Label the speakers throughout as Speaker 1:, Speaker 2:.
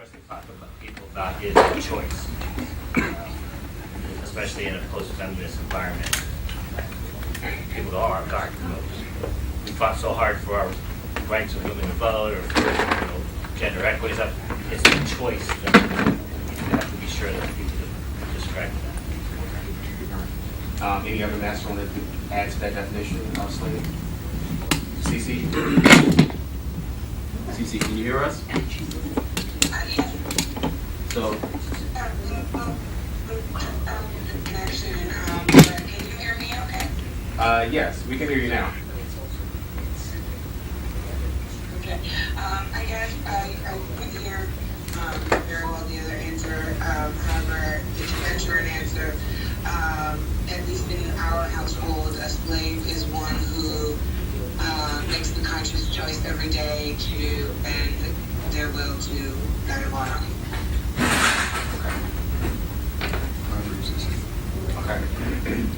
Speaker 1: person to talk about people about is choice, especially in a post-feminist environment. People go, oh, God, we fought so hard for our rights of women to vote or for gender equity stuff. It's a choice that you have to be sure that people describe that.
Speaker 2: Any other master want to add to that definition of slave? CC? CC, can you hear us? So,
Speaker 3: Can you hear me okay?
Speaker 2: yes, we can hear you now.
Speaker 3: Okay. I guess I couldn't hear very well the other answer. However, if you venture an answer, at least in our household, a slave is one who makes the conscious choice every day to bend their will to that of honor.
Speaker 2: Okay.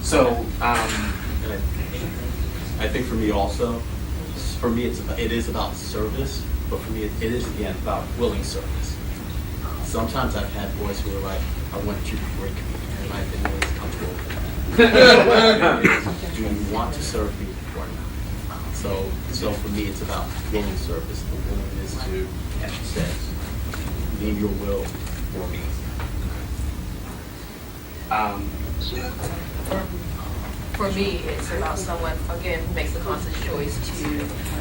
Speaker 2: So,
Speaker 4: I think for me also, it is about service, but for me it is again about willing service. Sometimes I've had boys who are like, I want you to break me, and I've been always comfortable with that. Do you want to serve me or not? So for me it's about willing service, the willingness to, as she says, leave your will for me.
Speaker 5: For me, it's about someone, again, who makes a conscious choice to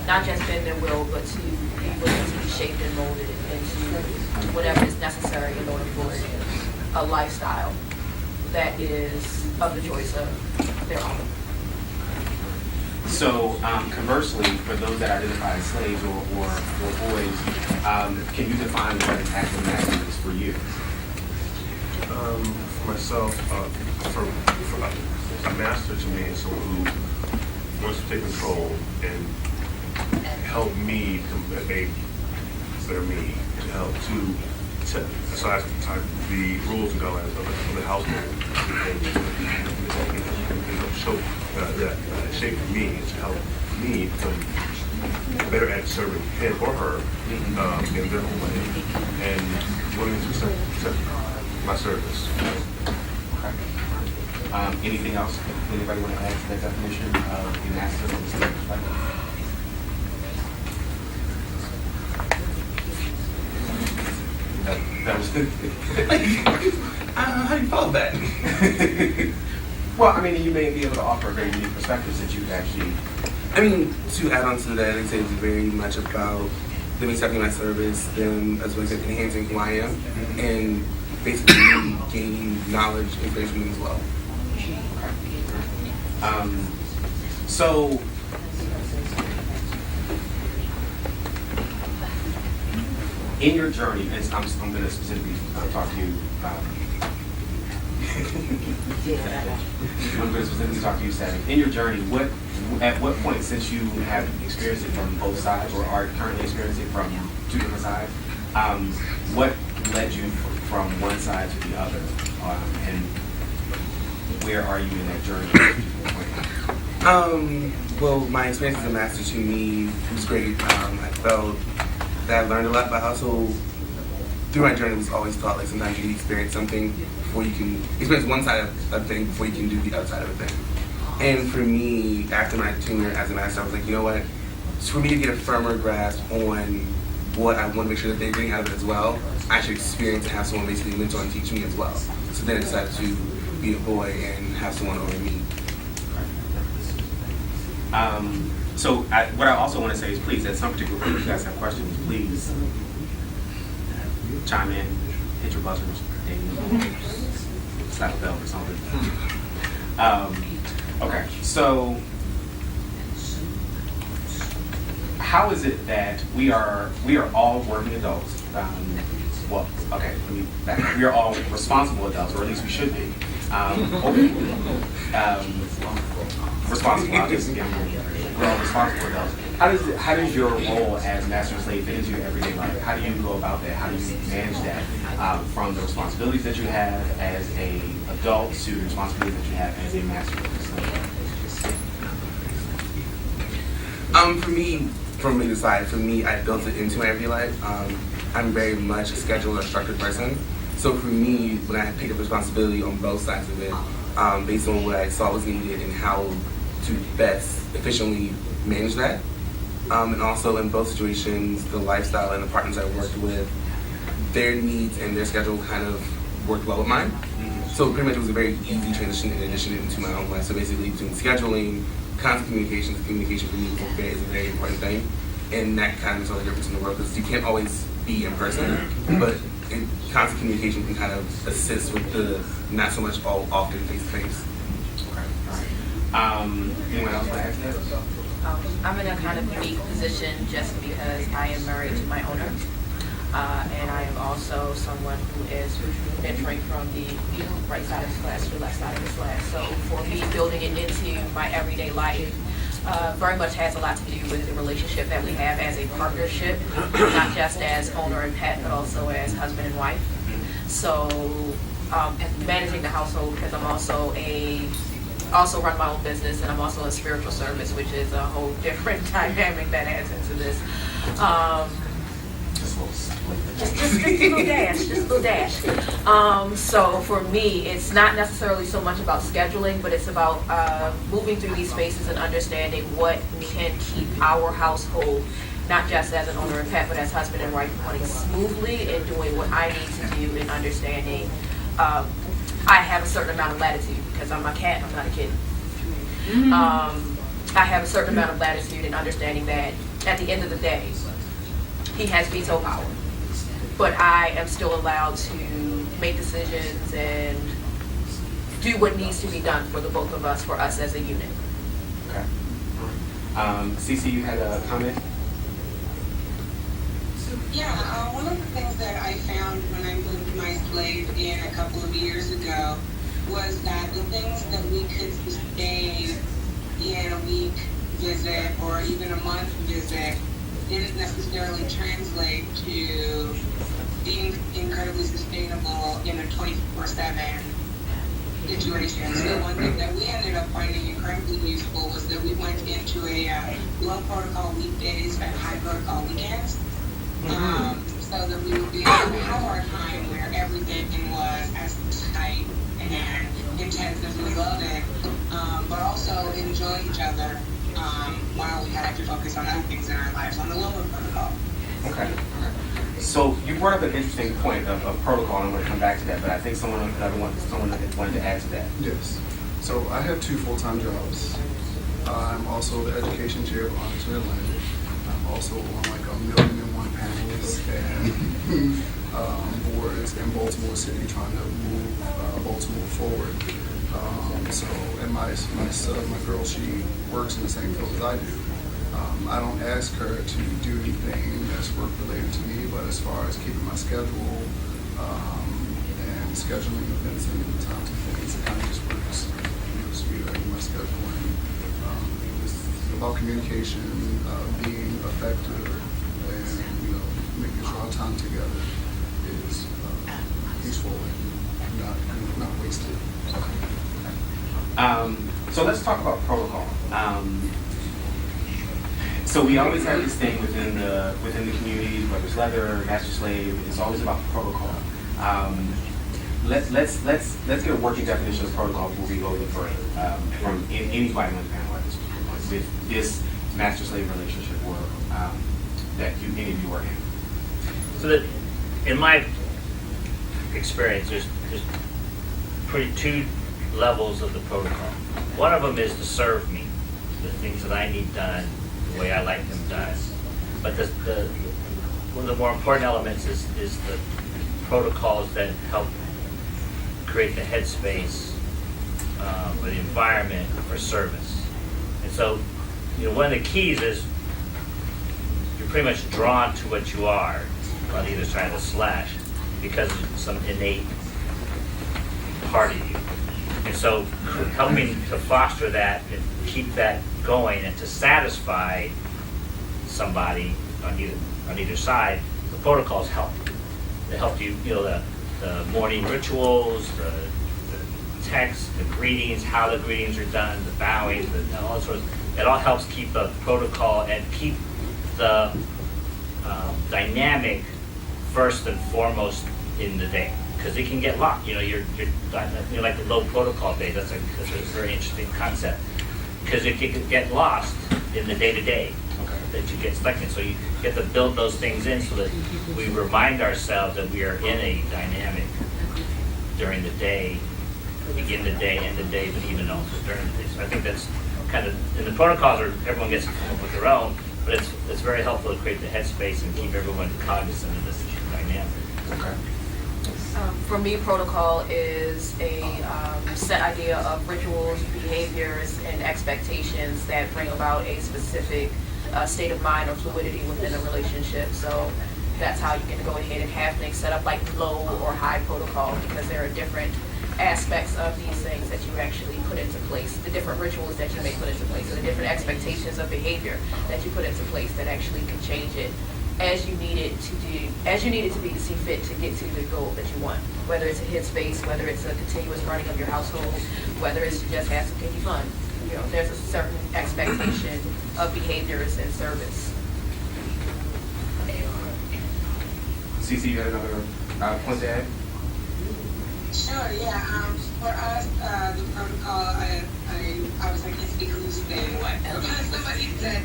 Speaker 5: not just bend their will, but to be willing to be shaped and molded into whatever is necessary in order for a lifestyle that is of the choice of their own.
Speaker 2: so conversely, for those that identify as slaves or boys, can you define what an active master is for you?
Speaker 6: For myself, for a master to me is someone who wants to take control and help me become a better me, to help to set aside the rules and guidelines of the household and help show that shape me to help me become better at serving him or her in their own way and willing to accept my service.
Speaker 2: Anything else? Anybody want to add to that definition of a master from the slave perspective? That was good. How do you follow that? Well, I mean, you may be able to offer very unique perspectives that you actually.
Speaker 7: I mean, to add on to that, I'd say it's very much about them accepting my service, them as well as enhancing who I am, and basically me gaining knowledge and information from them as well.
Speaker 2: So, in your journey, and I'm going to specifically talk to you. I'm going to specifically talk to you, Savvy. In your journey, at what point, since you have experienced it from both sides or are currently experiencing it from two different sides, what led you from one side to the other, and where are you in that journey?
Speaker 7: Well, my experience as a master to me was great. I felt that I learned a lot, but also through my journey was always taught like sometimes you need to experience something before you can experience one side of a thing before you can do the other side of a thing. And for me, after my tenure as a master, I was like, you know what? For me to get a firmer grasp on what I want to make sure that they're getting out of it as well, I should experience and have someone basically mentor and teach me as well. So then I decided to be a boy and have someone over me.
Speaker 2: What I also want to say is, please, at some particular point, if you guys have questions, please chime in, hit your buzzers, and slap a bell or something. Okay, so how is it that we are all working adults? Well, okay, let me back up. We are all responsible adults, or at least we should be. Responsible, obviously. We're all responsible adults. How does your role as master and slave fit into your everyday life? How do you go about that? How do you manage that from the responsibilities that you have as a adult to the responsibilities that you have as a master and slave?
Speaker 7: For me, from either side, for me, I built it into my everyday life. I'm very much a scheduled or structured person. So for me, when I picked up responsibility on both sides of it, based on what I saw was needed and how to best efficiently manage that, and also in both situations, the lifestyle and the partners I worked with, their needs and their schedule kind of worked well with mine. So pretty much it was a very easy transition in addition into my own life. So basically between scheduling, constant communication for me is a very important thing. And that kind of makes all the difference in the world because you can't always be in person, but constant communication can kind of assist with the not so much often face-to-face.
Speaker 2: Anyone else want to add to that?
Speaker 5: I'm in a kind of unique position just because I am married to my owner. And I am also someone who is venturing from the right side of the slash to the left side of the slash. So for me, building it into my everyday life very much has a lot to do with the relationship that we have as a partnership, not just as owner and pet, but also as husband and wife. So managing the household, because I'm also run my own business, and I'm also in spiritual service, which is a whole different dynamic that adds into this. Just a little dash. So for me, it's not necessarily so much about scheduling, but it's about moving through these spaces and understanding what can keep our household, not just as an owner and pet, but as husband and wife, running smoothly and doing what I need to do and understanding. I have a certain amount of latitude because I'm a cat, I'm not a kid. I have a certain amount of latitude in understanding that at the end of the day, he has veto power, but I am still allowed to make decisions and do what needs to be done for the both of us, for us as a unit.
Speaker 2: Okay. Cece, you had a comment?
Speaker 3: Yeah, one of the things that I found when I moved my slave in a couple of years ago was that the things that we could sustain in a week visit or even a month visit didn't necessarily translate to being incredibly sustainable in a 24/7 situation. So one thing that we ended up finding incredibly useful was that we went into a low protocol weekdays and high protocol weekends. So that we would be able to have our time where everything was as tight and intense as we love it, but also enjoy each other while we had to focus on other things in our lives on the lower protocol.
Speaker 2: Okay. So you brought up an interesting point of protocol, and I'm going to come back to that, but I think someone wanted to add to that.
Speaker 8: Yes. So I have 2 full-time jobs. I'm also the education chair of Honors in Atlanta. I'm also on like 1,000,001 panels and boards in Baltimore City trying to move Baltimore forward. And my girl, she works in the same field as I do. I don't ask her to do anything that's work related to me, but as far as keeping my schedule and scheduling events and times and things, it kind of just works. Just rearranging my schedule and it's about communication, being effective, and making sure our time together is useful and not wasted.
Speaker 2: So let's talk about protocol. So we always have this thing within the community, whether it's leather, master slave, it's always about protocol. Let's get a working definition of protocol before we go a little further from anybody on the panel at this point with this master slave relationship or that any of you are in.
Speaker 1: So that, in my experience, there's two levels of the protocol. One of them is to serve me, the things that I need done, the way I like them done. But one of the more important elements is the protocols that help create the headspace or the environment for service. And so, one of the keys is you're pretty much drawn to what you are on either side of the slash because of some innate part of you. And so helping to foster that and keep that going and to satisfy somebody on either side, the protocols help. They help you, the morning rituals, the texts, the greetings, how the greetings are done, the bowing, all sorts. It all helps keep the protocol and keep the dynamic first and foremost in the day, because it can get lost. You know, you're like the low protocol day. That's a very interesting concept, because it can get lost in the day-to-day that you get stuck in. So you get to build those things in so that we remind ourselves that we are in a dynamic during the day, begin the day, end the day, but even also during the day. So I think that's kind of, and the protocols are, everyone gets to come up with their own, but it's very helpful to create the headspace and keep everyone cognizant of this dynamic.
Speaker 2: Okay.
Speaker 5: For me, protocol is a set idea of rituals, behaviors, and expectations that bring about a specific state of mind or fluidity within a relationship. So that's how you can go ahead and have things set up like low or high protocol, because there are different aspects of these things that you actually put into place, the different rituals that you may put into place, or the different expectations of behavior that you put into place that actually can change it as you need it to do, as you need it to be to see fit to get to the goal that you want. Whether it's a headspace, whether it's a continuous running of your household, whether it's just has to continue fun. You know, there's a certain expectation of behaviors and service.
Speaker 2: Cece, you had another point to add?
Speaker 3: Sure, yeah. For us, the protocol, I was like, I speak loosely anyway. Somebody said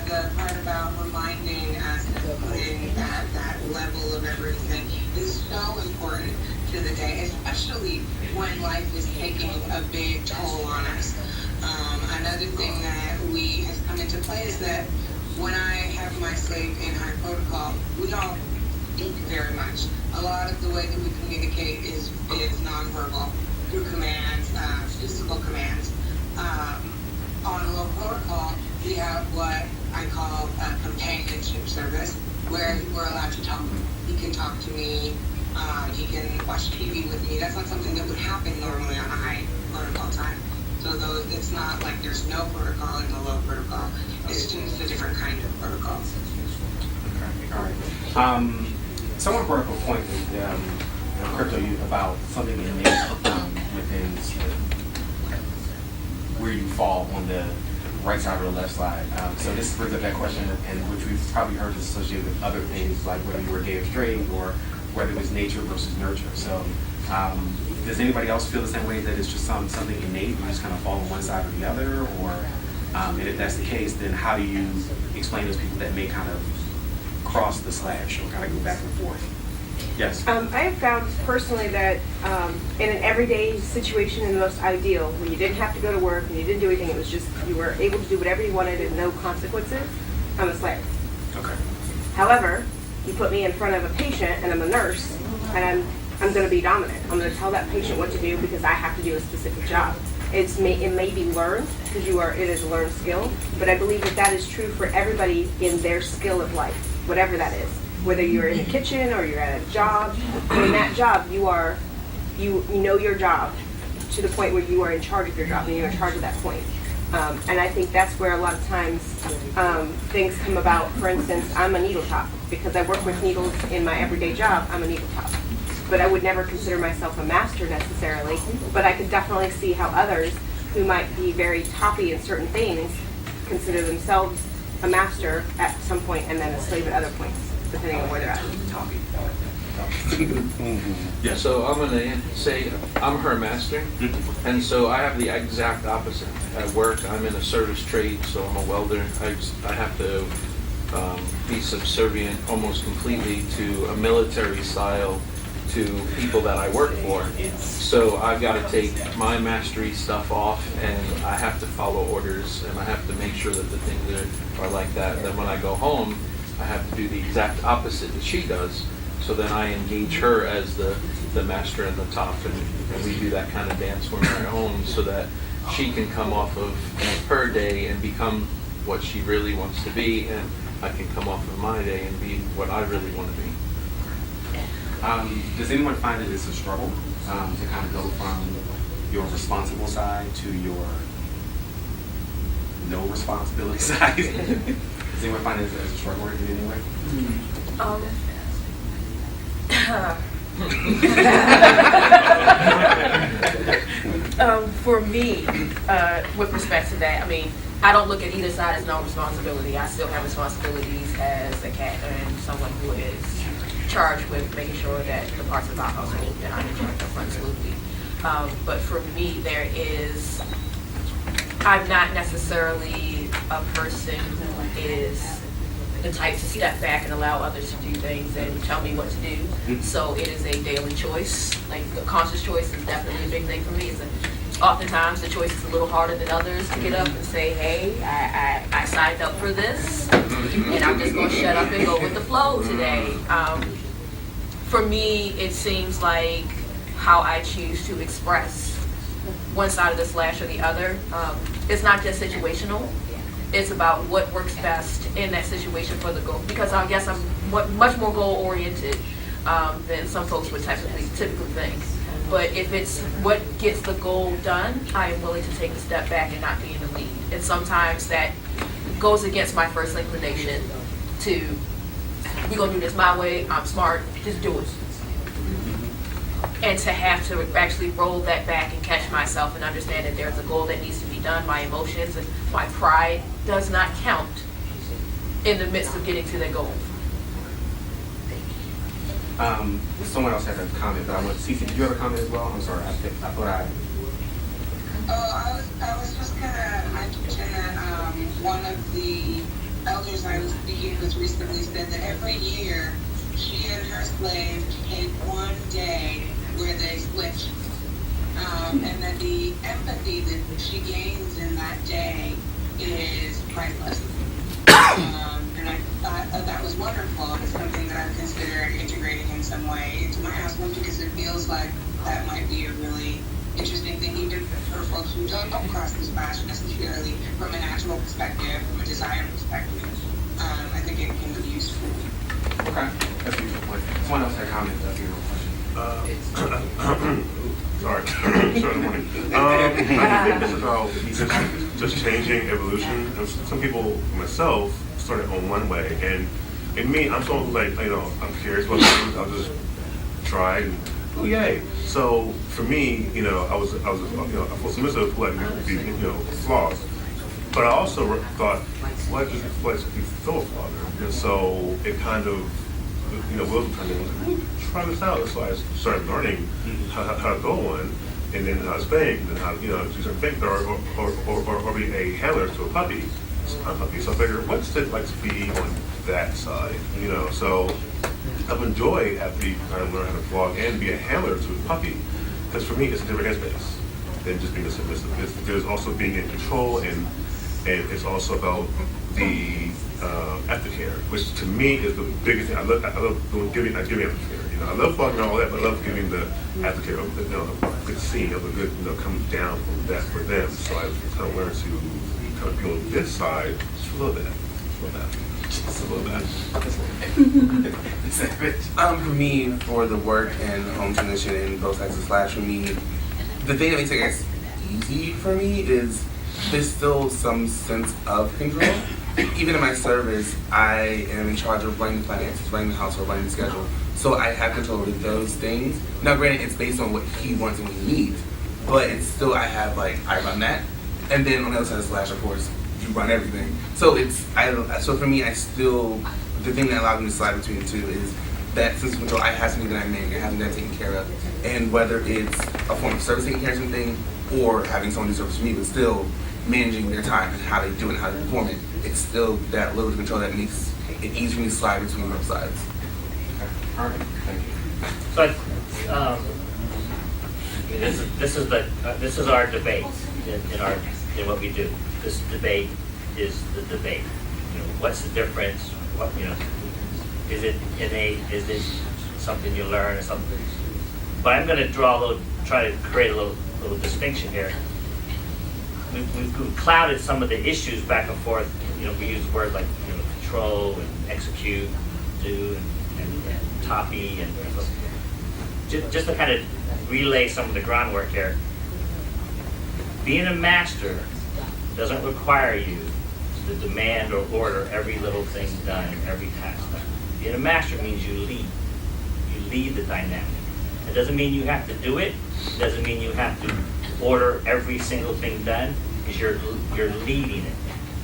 Speaker 3: the part about reminding us and putting that level of everything is so important to the day, especially when life is taking a big toll on us. Another thing that has come into play is that when I have my slave in high protocol, we don't speak very much. A lot of the way that we communicate is nonverbal, through commands, physical commands. On a low protocol, we have what I call a companionship service, where we're allowed to talk. He can talk to me, he can watch TV with me. That's not something that would happen normally on a high protocol time. So it's not like there's no protocol in the low protocol. It's just a different kind of protocol.
Speaker 2: Okay, all right. Someone brought up a point with crypto about something innate within where you fall on the right side or the left side. So this brings up that question, and which we've probably heard is associated with other things, like whether you were gay or straight, or whether it was nature versus nurture. So does anybody else feel the same way, that it's just something innate, you just kind of fall on one side or the other? Or and if that's the case, then how do you explain those people that may kind of cross the slash or kind of go back and forth? Yes.
Speaker 9: I have found personally that in an everyday situation, in the most ideal, when you didn't have to go to work and you didn't do anything, it was just you were able to do whatever you wanted and no consequences, I'm a slave.
Speaker 2: Okay.
Speaker 9: However, you put me in front of a patient and I'm a nurse, and I'm going to be dominant. I'm going to tell that patient what to do because I have to do a specific job. It may be learned, because it is a learned skill, but I believe that is true for everybody in their skill of life, whatever that is. Whether you're in the kitchen or you're at a job, in that job you know your job to the point where you are in charge of your job and you're in charge of that point. And I think that's where a lot of times things come about. For instance, I'm a needle top. Because I work with needles in my everyday job, I'm a needle top. But I would never consider myself a master necessarily, but I could definitely see how others who might be very toppy in certain things consider themselves a master at some point and then a slave at other points, depending on where they're at.
Speaker 2: Toppy.
Speaker 10: Yeah, so I'm gonna say I'm her master, and so I have the exact opposite. At work, I'm in a service trade, so I'm a welder. I have to be subservient almost completely to a military style to people that I work for. So I've got to take my mastery stuff off, and I have to follow orders, and I have to make sure that the things are like that. And then when I go home, I have to do the exact opposite that she does. So then I engage her as the master and the top, and we do that kind of dance when we're at home, so that she can come off of her day and become what she really wants to be, and I can come off of my day and be what I really want to be.
Speaker 2: Does anyone find that it's a struggle to kind of go from your responsible side to your no responsibility side? Does anyone find it as a struggle in any way?
Speaker 5: For me, with respect to that, I mean, I don't look at either side as no responsibility. I still have responsibilities as a cat and someone who is charged with making sure that the parts of our household that I'm in charge of run smoothly. But for me, I'm not necessarily a person who is the type to step back and allow others to do things and tell me what to do. So it is a daily choice. Like, a conscious choice is definitely a big thing for me. Oftentimes the choice is a little harder than others to get up and say, hey, I signed up for this, and I'm just going to shut up and go with the flow today. For me, it seems like how I choose to express one side of the slash or the other. It's not just situational. It's about what works best in that situation for the goal. Because I guess I'm much more goal-oriented than some folks would typically think. But if it's what gets the goal done, I am willing to take a step back and not be in the lead. And sometimes that goes against my first inclination to, we're going to do this my way, I'm smart, just do it. And to have to actually roll that back and catch myself and understand that there's a goal that needs to be done, my emotions and my pride does not count in the midst of getting to that goal.
Speaker 2: Someone else had a comment, but I want Cece, did you have a comment as well? I'm sorry, I thought I.
Speaker 3: Oh, I was just gonna mention that one of the elders I was speaking with recently said that every year she and her slave take one day where they switch, and that the empathy that she gains in that day is priceless. And I thought that was wonderful. It's something that I've considered integrating in some way into my household, because it feels like that might be a really interesting thing, even for folks who don't come across this path necessarily from a natural perspective, from a desire perspective. I think it can be useful.
Speaker 2: Okay, that's a beautiful point. Someone else had a comment, that's a beautiful question.
Speaker 6: Sorry. Sorry, morning. I think this is about just changing evolution. And some people, myself, started on one way, and in me, I'm someone who's like, I'm curious about things. I'll just try and yay. So for me, I was a full submissive who had be flaws, but I also thought, what does it like to be Phil's father? And so it kind of, Will's kind of try this out. So I started learning how to go one, and then how to spank, and then how to do certain things, or be a handler to a puppy. So I figured, what's it like to be on that side? So I've enjoyed after you kind of learn how to flog and be a handler to a puppy, because for me it's a different headspace than just being a submissive. There's also being in control, and it's also about the aftercare, which to me is the biggest thing. I love giving aftercare. I love flogging and all that, but I love giving the aftercare, a good scene, of a good coming down from that for them. So I kind of learned to kind of be on this side just a little bit. Just a little bit.
Speaker 7: For me, for the work and home transition and both sides of slash, for me, the thing that makes it easy for me is there's still some sense of control. Even in my service, I am in charge of running the finances, running the household, running the schedule. So I have control over those things. Now, granted, it's based on what he wants and what he needs, but it's still, I run that. And then on the other side of slash, of course, you run everything. So so for me, the thing that allows me to slide between the two is that sense of control. I have something that I'm managing, I have something that I'm taking care of. And whether it's a form of service taking care of something, or having someone do service for me, but still managing their time and how they do it and how they perform it, it's still that little bit of control that makes it easy for me to slide between both sides.
Speaker 2: Okay. All right, thank you.
Speaker 1: So this is our debate in what we do. This debate is the debate. What's the difference? What is it innate? Is it something you learn or something? But I'm going to try to create a little distinction here. We've clouded some of the issues back and forth. We use words like control and execute, do and toppy, and just to kind of relay some of the groundwork here. Being a master doesn't require you to demand or order every little thing done, every task done. Being a master means you lead. You lead the dynamic. It doesn't mean you have to do it. It doesn't mean you have to order every single thing done, because you're leading it.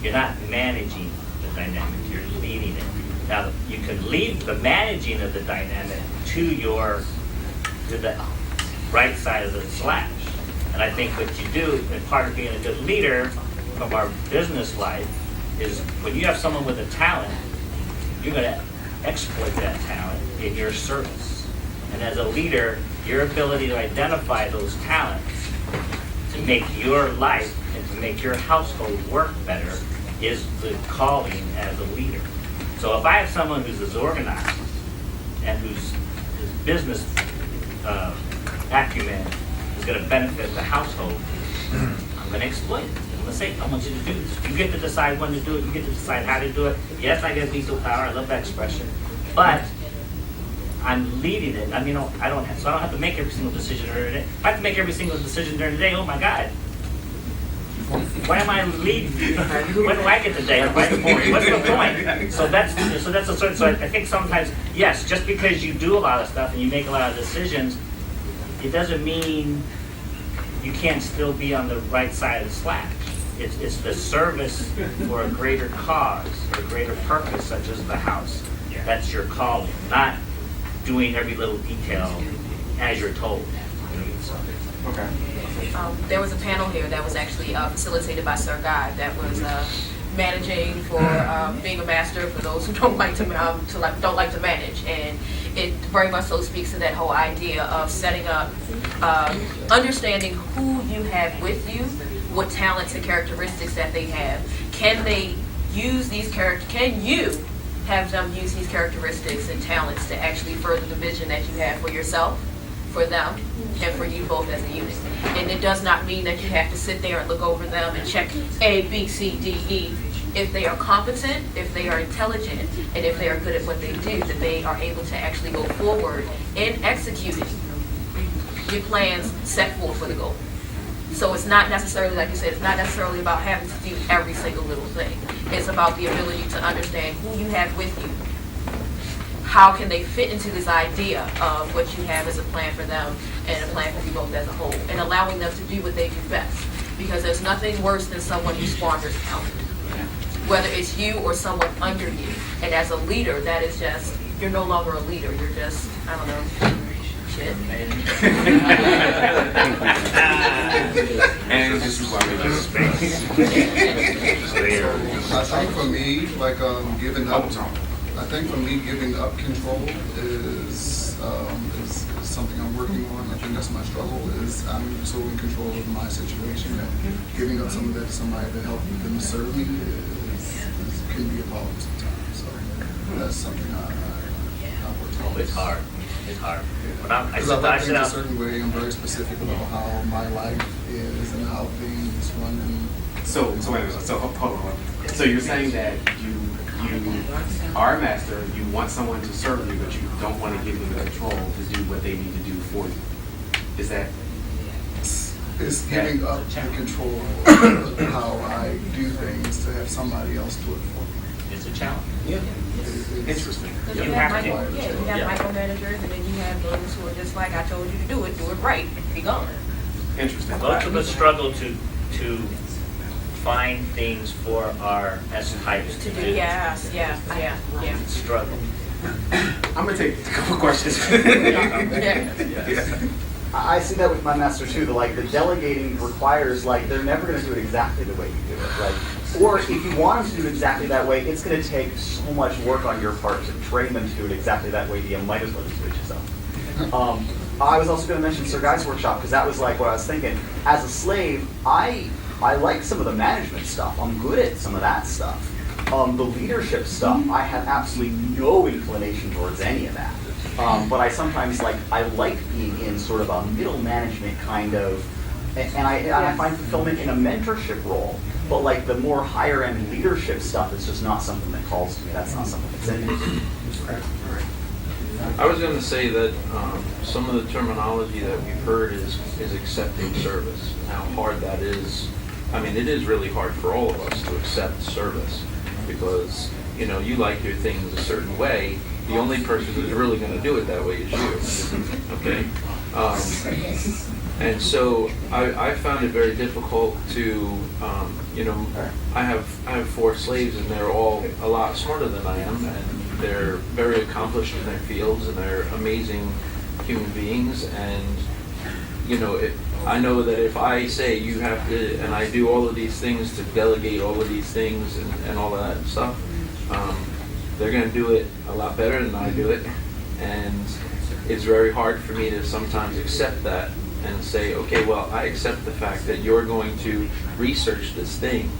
Speaker 1: You're not managing the dynamic, you're leading it. Now, you can leave the managing of the dynamic to the right side of the slash. And I think what you do, and part of being a good leader from our business life, is when you have someone with a talent, you're going to exploit that talent in your service. And as a leader, your ability to identify those talents to make your life and to make your household work better is the calling as a leader. So if I have someone who's as organized and whose business acumen is going to benefit the household, I'm going to exploit it. I'm going to say, I want you to do this. You get to decide when to do it. You get to decide how to do it. Yes, I get veto power. I love that expression. But I'm leading it. I mean, I don't have to make every single decision during the day. If I have to make every single decision during the day, oh my God. Why am I leading? When do I get the day? What's the point? So that's a certain. So I think sometimes, yes, just because you do a lot of stuff and you make a lot of decisions, it doesn't mean you can't still be on the right side of the slash. It's the service for a greater cause, a greater purpose, such as the house. That's your calling, not doing every little detail as you're told.
Speaker 2: Okay.
Speaker 5: There was a panel here that was actually facilitated by Sir Guy that was managing for being a master for those who don't like to manage, and it very much so speaks to that whole idea of setting up, understanding who you have with you, what talents and characteristics that they have. Can they use these Can you have them use these characteristics and talents to actually further the vision that you have for yourself, for them, and for you both as a unit? And it does not mean that you have to sit there and look over them and check A, B, C, D, E. If they are competent, if they are intelligent, and if they are good at what they do, that they are able to actually go forward in executing the plans set forth for the goal. So it's not necessarily, like you said, it's not necessarily about having to do every single little thing. It's about the ability to understand who you have with you. How can they fit into this idea of what you have as a plan for them and a plan for you both as a whole, and allowing them to do what they do best. Because there's nothing worse than someone who squanders talent, whether it's you or someone under you. And as a leader, that is just, you're no longer a leader. You're just, I don't know, shit.
Speaker 2: And this is why we use space.
Speaker 8: I think for me, like giving up, I think for me, giving up control is something I'm working on. I think that's my struggle. Is I'm so in control of my situation that giving up some of that to somebody to help them serve me can be a problem sometimes. So that's something I work on.
Speaker 1: It's hard. It's hard.
Speaker 8: Because I think a certain way, I'm very specific about how my life is and how things run.
Speaker 2: So wait a minute. So hold on. So you're saying that you are a master, you want someone to serve you, but you don't want to give them the control to do what they need to do for you. Is that?
Speaker 8: It's giving up the control of how I do things to have somebody else do it for me.
Speaker 1: It's a challenge.
Speaker 2: Yeah. Interesting.
Speaker 5: Because
Speaker 1: You
Speaker 5: you
Speaker 1: have
Speaker 5: have,
Speaker 1: to.
Speaker 5: micromanagers, and then you have those who are just like, I told you to do it right, be gone.
Speaker 2: Interesting.
Speaker 1: Most of us struggle to find things for our S-types to do.
Speaker 5: Yeah.
Speaker 1: Struggle.
Speaker 2: I'm gonna take a couple questions.
Speaker 11: I see that with my master too. The delegating requires they're never going to do it exactly the way you do it. Or if you want them to do it exactly that way, it's going to take so much work on your part to train them to do it exactly that way. You might as well just do it yourself. I was also going to mention Sir Guy's workshop because that was what I was thinking. As a slave, I like some of the management stuff. I'm good at some of that stuff. The leadership stuff, I have absolutely no inclination towards any of that. But I sometimes I like being in sort of a middle management kind of, and I find fulfillment in a mentorship role. But the more higher end leadership stuff is just not something that calls to me. That's not something that's in me.
Speaker 10: I was going to say that some of the terminology that we've heard is accepting service. How hard that is. I mean, it is really hard for all of us to accept service because, you like your things a certain way. The only person who's really going to do it that way is you. Okay? And so I found it very difficult to, I have 4 slaves and they're all a lot smarter than I am, and they're very accomplished in their fields and they're amazing human beings. And I know that if I say you have to, and I do all of these things to delegate all of these things and all of that stuff, they're going to do it a lot better than I do it. And it's very hard for me to sometimes accept that and say, okay, well, I accept the fact that you're going to research this thing.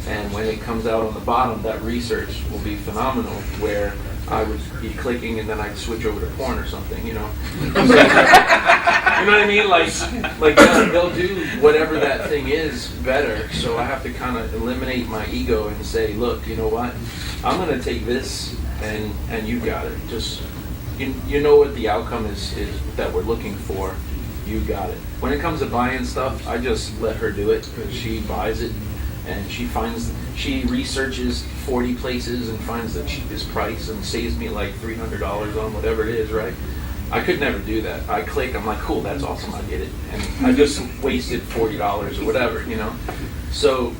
Speaker 10: And when it comes out on the bottom, that research will be phenomenal, where I would be clicking and then I'd switch over to porn or something, You know what I mean? Like they'll do whatever that thing is better. So I have to kind of eliminate my ego and say, look, you know what? I'm going to take this and you got it. Just, you know what the outcome is that we're looking for. You got it. When it comes to buying stuff, I just let her do it, because she buys it and she researches 40 places and finds the cheapest price and saves me like $300 on whatever it is, right? I could never do that. I click, I'm like, cool, that's awesome, I get it. And I just wasted $40 or whatever, So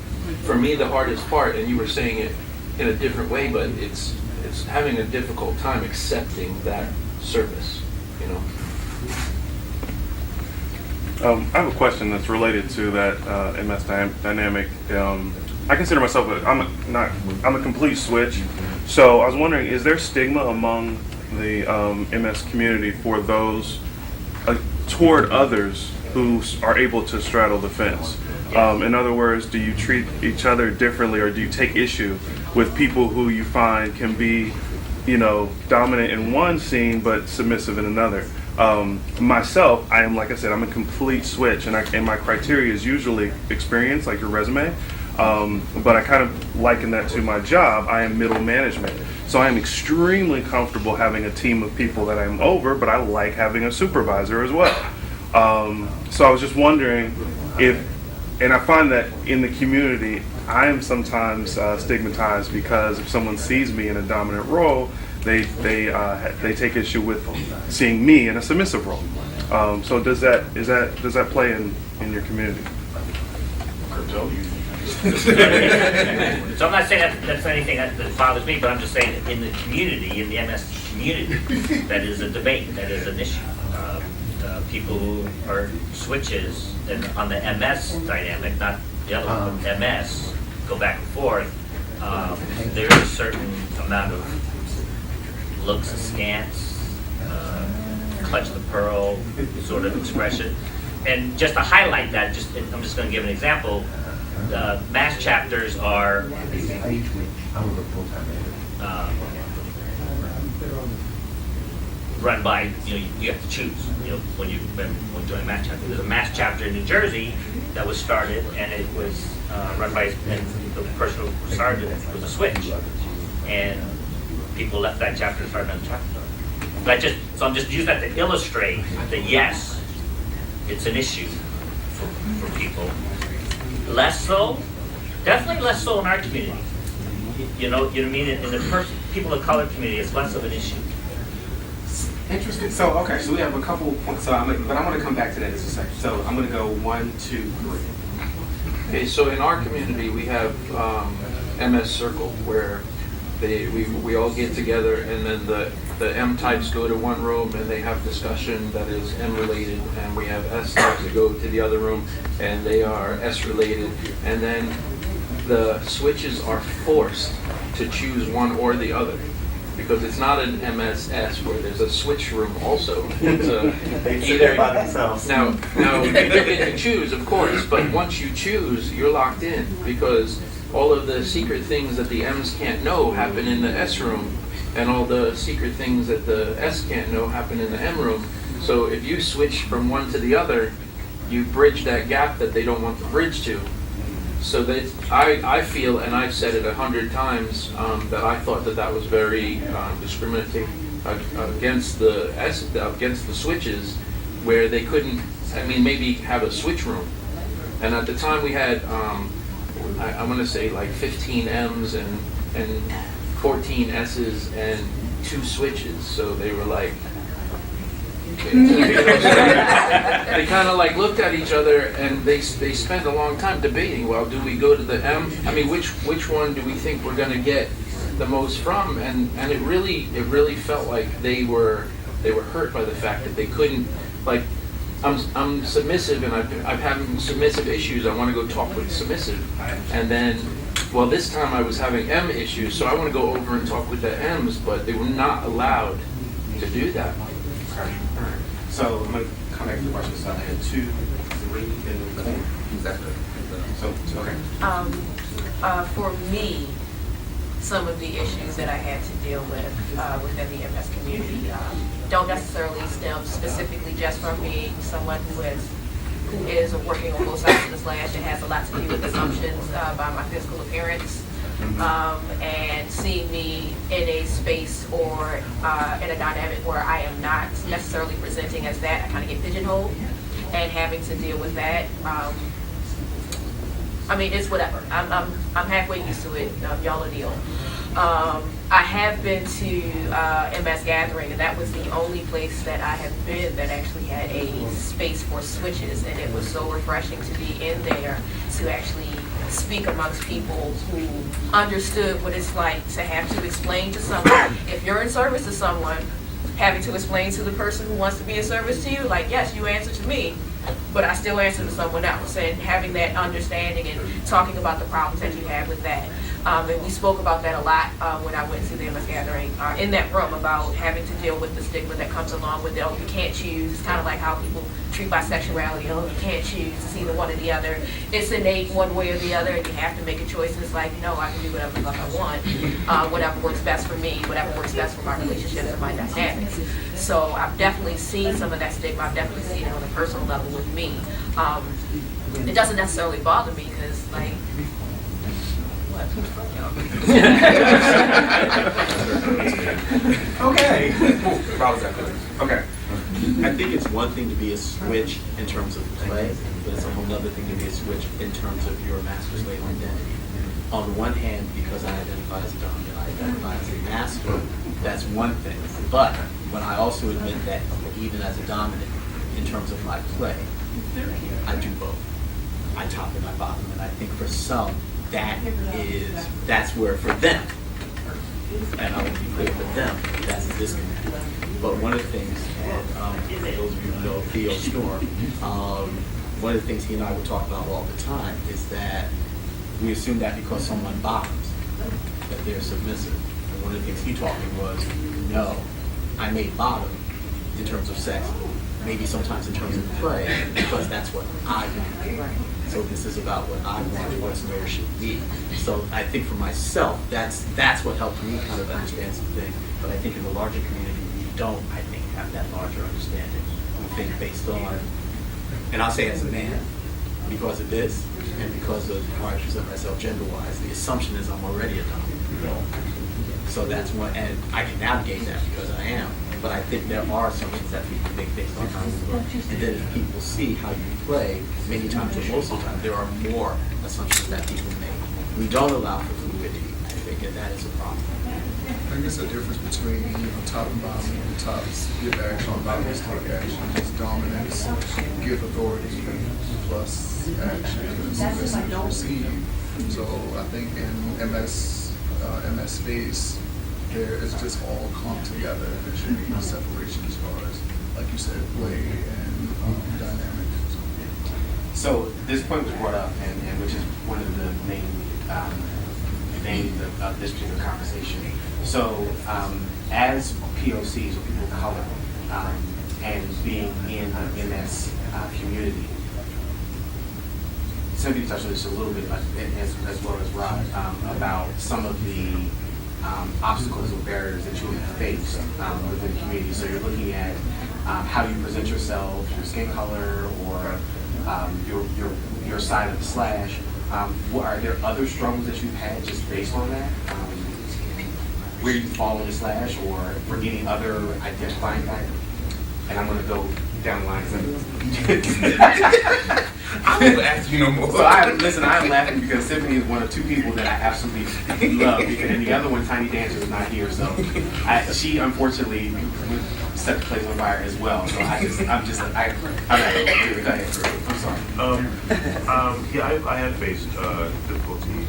Speaker 10: for me, the hardest part, and you were saying it in a different way, but it's having a difficult time accepting that service,
Speaker 6: I have a question that's related to that MS dynamic. I consider myself I'm a complete switch. So I was wondering, is there stigma among the MS community for those toward others who are able to straddle the fence? In other words, do you treat each other differently, or do you take issue with people who you find can be, dominant in one scene but submissive in another? Myself, I am, like I said, I'm a complete switch, and my criteria is usually experience, like your resume. But I kind of liken that to my job. I am middle management, so I am extremely comfortable having a team of people that I'm over, but I like having a supervisor as well. So I was just wondering and I find that in the community, I am sometimes stigmatized, because if someone sees me in a dominant role, they take issue with seeing me in a submissive role. So does that play in your community?
Speaker 1: So I'm not saying that's anything that bothers me, but I'm just saying that in the community, in the MS community, that is a debate, that is an issue. People who are switches, and on the MS dynamic, not the other one, but MS, go back and forth, there is a certain amount of looks askance, clutch the pearl sort of expression. And just to highlight that, I'm just going to give an example. Mass chapters are run by, you have to choose, when doing a mass chapter. There's a mass chapter in New Jersey that was started, and it was run by, and the person who started it was a switch. And people left that chapter and started another chapter. So I'm just using that to illustrate that yes, it's an issue for people. Less so, definitely less so in our community. You know what I mean? In the people of color community, it's less of an issue.
Speaker 2: Interesting. So we have a couple points. But I want to come back to that in a second. So I'm going to go 1, 2, 3.
Speaker 10: Okay, so in our community, we have MS Circle, where we all get together, and then the M types go to one room and they have discussion that is M related, and we have S types that go to the other room and they are S related, and then the switches are forced to choose one or the other, because it's not an MSS where there's a switch room also.
Speaker 11: They sit there by themselves.
Speaker 10: Now you get to choose, of course, but once you choose, you're locked in, because all of the secret things that the M's can't know happen in the S room, and all the secret things that the S can't know happen in the M room. So if you switch from one to the other, you bridge that gap that they don't want to bridge to. So that I feel, and I've said it 100 times, that I thought that was very discriminatory against the switches, where they couldn't, maybe have a switch room. And at the time we had, I want to say like 15 M's and 14 S's and 2 switches. So they were like, They kind of like looked at each other and they spent a long time debating, well, do we go to the M? I mean, which one do we think we're gonna get the most from? And it really felt like they were hurt by the fact that they couldn't, like, I'm submissive and I'm having submissive issues. I want to go talk with submissive, and then, well, this time I was having M issues, so I want to go over and talk with the M's, but they were not allowed to do that.
Speaker 2: Okay, all right. So I'm gonna come back to the question. So I had 2, 3, and 4. Exactly. So okay.
Speaker 5: For me, some of the issues that I had to deal with within the MS community don't necessarily stem specifically just from being someone who is working on both sides of the slash. It has a lot to do with assumptions by my physical appearance, and seeing me in a space or in a dynamic where I am not necessarily presenting as that. I kind of get pigeonholed, and having to deal with that. I mean, it's whatever. I'm halfway used to it. Y'all a deal. I have been to MS Gathering, and that was the only place that I have been that actually had a space for switches, and it was so refreshing to be in there to actually speak amongst people who understood what it's like to have to explain to someone. If you're in service to someone, having to explain to the person who wants to be in service to you, like, yes, you answer to me, but I still answer to someone else, and having that understanding and talking about the problems that you have with that. And we spoke about that a lot when I went to the MS Gathering in that room, about having to deal with the stigma that comes along with it. Oh, you can't choose. It's kind of like how people treat bisexuality. Oh, you can't choose. It's either one or the other. It's innate one way or the other, and you have to make a choice. And it's like, no, I can do whatever the fuck I want, whatever works best for me, whatever works best for my relationships and my dynamics. So I've definitely seen some of that stigma. I've definitely seen it on a personal level with me. It doesn't necessarily bother me because, like,
Speaker 2: Okay. Okay.
Speaker 4: I think it's one thing to be a switch in terms of play, but it's a whole other thing to be a switch in terms of your master-slave identity. On the one hand, because I identify as a dominant, I identify as a master, that's one thing. But when I also admit that even as a dominant, in terms of my play, I do both. I top and I bottom, and I think for some, that's where for them, and I want to be clear, for them, that's a disconnect. But one of the things, and for those of you who know Theo Storm, one of the things he and I would talk about all the time is that we assume that because someone bottoms, that they're submissive. And one of the things he taught me was, no, I may bottom in terms of sex, maybe sometimes in terms of play, because that's what I want. So this is about what I want, what's where it should be. So I think for myself, that's what helped me kind of understand some things. But I think in the larger community, we don't, I think, have that larger understanding. We think based on, and I'll say as a man, because of this, and because of how I present myself gender-wise, the assumption is I'm already a dominant. So that's one, and I can navigate that because I am. But I think there are assumptions that people make based on how you look. And then if people see how you play, many times or most of the time, there are more assumptions that people make. We don't allow for fluidity, I think, and that is a problem.
Speaker 8: I think it's the difference between top and bottom. The tops give action, bottoms take action. It's dominance, give authority, plus action, submissive, receive. So I think in MS space, there is just all come together. There should be no separation as far as, like you said, play and dynamic.
Speaker 2: So this point was brought up, and which is one of the main names of this particular conversation. So as POCs or people of color, and being in the MS community, somebody touched on this a little bit, as well as Rod, about some of the obstacles or barriers that you have faced within the community. So you're looking at how you present yourself, your skin color, or your side of the slash. Are there other struggles that you've had just based on that? Where you fall in the slash, or for any other identifying factor? And I'm going to go down the line. 'Cause
Speaker 7: I won't ask you no more.
Speaker 2: So I'm laughing because Tiffany is one of two people that I absolutely love, and the other one, Tiny Dancer, is not here. So she unfortunately set the place on fire as well. So I'm just, go ahead. I'm sorry.
Speaker 6: I have faced difficulty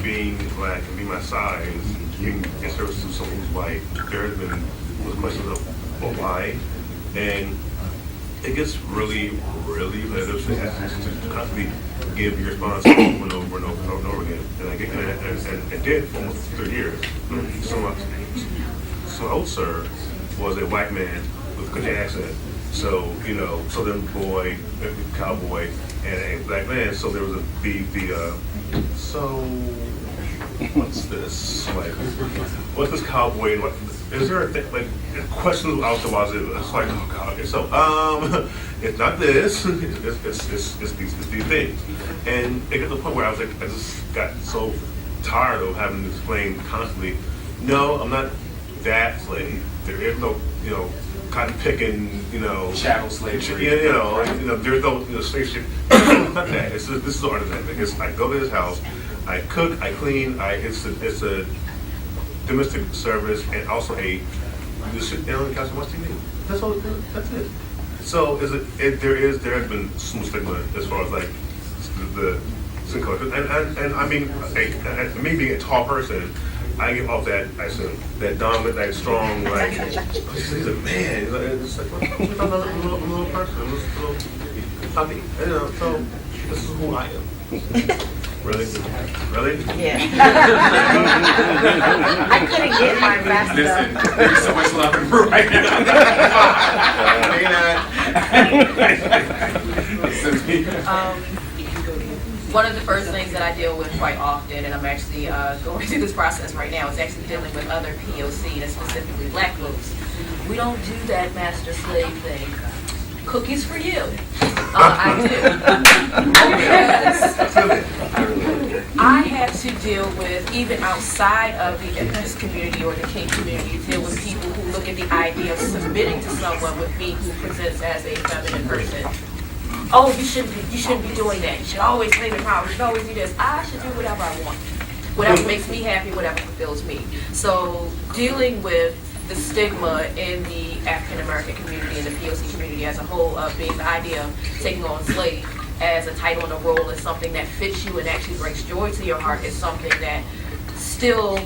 Speaker 6: being black and being my size, being in service to someone who's white. There has been much of a lie, and it gets really, really repetitive to constantly give your response over and over and over and over again. And I did for almost 3 years. So old sir was a white man with a country accent. So, Southern boy, cowboy, and a black man. So there was what's this? Like, what's this cowboy? Is there a thing, like, questions out the was it's like, oh God, okay, so, it's not this, it's these things. And it got to the point where I just got so tired of having to explain constantly, no, I'm not that slave. There is no, cotton picking,
Speaker 2: chattel slavery.
Speaker 6: There's no, slave ship. It's not that. This is an artisan thing. It's I go to his house, I cook, I clean, it's a domestic service and also you sit down and watch TV. That's all. That's it. So there has been some stigma as far as like the skin color, and I mean, me being a tall person, I get off that, I assume, that dominant, that strong, like, he's a man. It's like, I'm a little person, I'm just a little puppy. So this is who I am. Really?
Speaker 9: Yeah. I couldn't get my master.
Speaker 2: Listen, there's so much love in the room right now.
Speaker 5: One of the first things that I deal with quite often, and I'm actually going through this process right now, is actually dealing with other POC, and specifically black folks. We don't do that master slave thing. Cookies for you. I do. Because I have to deal with, even outside of the ethnic community or the King community, deal with people who look at the idea of submitting to someone with me who presents as a feminine person. Oh, you shouldn't be doing that. You should always claim the power. You should always do this. I should do whatever I want. Whatever makes me happy, whatever fulfills me. So dealing with the stigma in the African American community and the POC community as a whole of being the idea of taking on slave as a title and a role is something that fits you and actually brings joy to your heart is something that it's still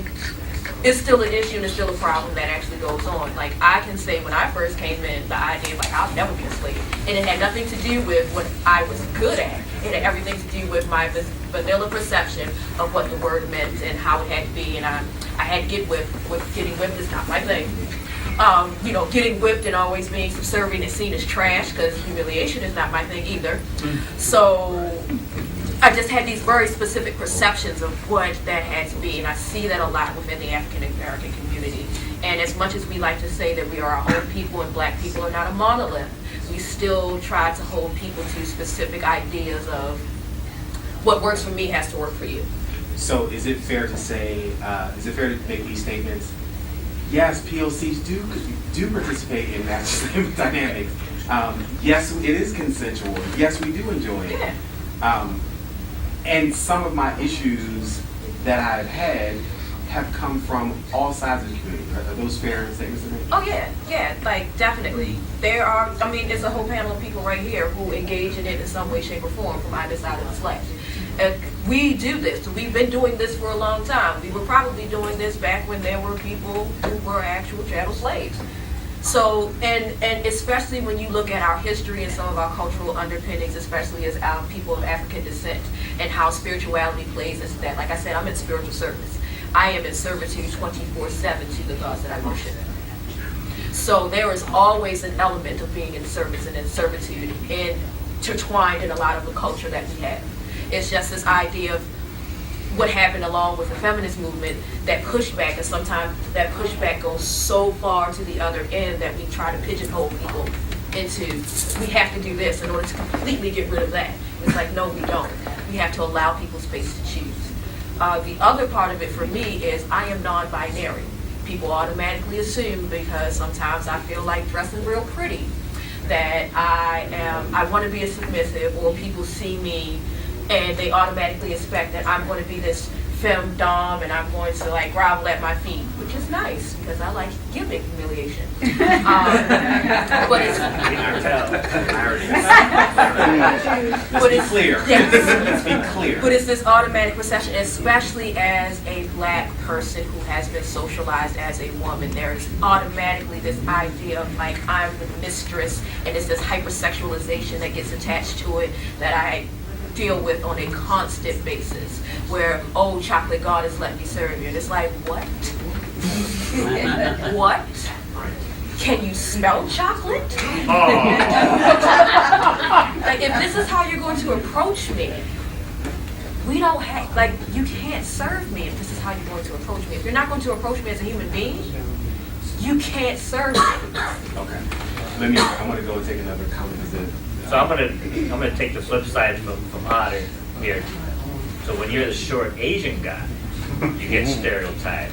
Speaker 5: an issue and it's still a problem that actually goes on. Like I can say when I first came in, the idea like I'll never be a slave. And it had nothing to do with what I was good at. It had everything to do with my vanilla perception of what the word meant and how it had to be. And I had to get whipped. Getting whipped is not my thing. Getting whipped and always being subservient and seen as trash because humiliation is not my thing either. So I just had these very specific perceptions of what that had to be, and I see that a lot within the African American community. And as much as we like to say that we are our own people and black people are not a monolith, we still try to hold people to specific ideas of what works for me has to work for you.
Speaker 2: So is it fair to say, is it fair to make these statements? Yes, POCs do participate in master slave dynamics. Yes, it is consensual. Yes, we do enjoy it.
Speaker 5: Yeah.
Speaker 2: And some of my issues that I've had have come from all sides of the community. Are those fair statements to make?
Speaker 5: Oh yeah, like definitely. There are, it's a whole panel of people right here who engage in it in some way, shape, or form from either side of the slash. We do this. We've been doing this for a long time. We were probably doing this back when there were people who were actual chattel slaves. So, and especially when you look at our history and some of our cultural underpinnings, especially as people of African descent, and how spirituality plays into that. Like I said, I'm in spiritual service. I am in servitude 24/7 to the gods that I worship. So there is always an element of being in service and in servitude intertwined in a lot of the culture that we have. It's just this idea of what happened along with the feminist movement, that pushback, and sometimes that pushback goes so far to the other end that we try to pigeonhole people into, we have to do this in order to completely get rid of that. It's like, no, we don't. We have to allow people space to choose. The other part of it for me is I am non-binary. People automatically assume, because sometimes I feel like dressing real pretty, that I want to be a submissive, or people see me and they automatically expect that I'm going to be this femdom and I'm going to like grovel at my feet, which is nice because I like giving humiliation. But it's
Speaker 2: Let's be clear.
Speaker 5: Yes.
Speaker 2: Let's be clear.
Speaker 5: But it's this automatic perception, especially as a black person who has been socialized as a woman. There is automatically this idea of like I'm the mistress, and it's this hypersexualization that gets attached to it that I deal with on a constant basis. Where, oh, chocolate goddess, let me serve you. And it's like, what? What? Can you smell chocolate? Like, if this is how you're going to approach me, we don't have, like, you can't serve me if this is how you're going to approach me. If you're not going to approach me as a human being, you can't serve me.
Speaker 2: Okay. I want to go and take another comment.
Speaker 1: So I'm gonna take the flip side from Otter here. So when you're the short Asian guy, you get stereotyped.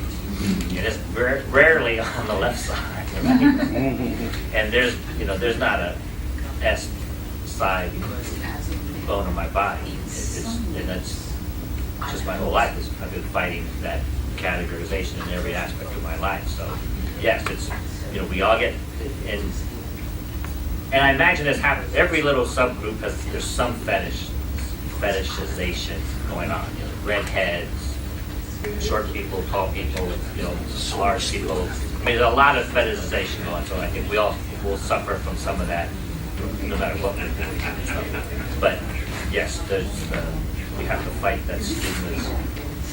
Speaker 1: And it's rarely on the left side, right? And there's not a S side bone in my body. And that's just my whole life. I've been fighting that categorization in every aspect of my life. So yes, it's we all get and I imagine this happens. Every little subgroup there's some fetishization going on. Redheads, short people, tall people, large people. I mean, there's a lot of fetishization going on. So I think we all will suffer from some of that, no matter what we do. But yes, we have to fight that stigma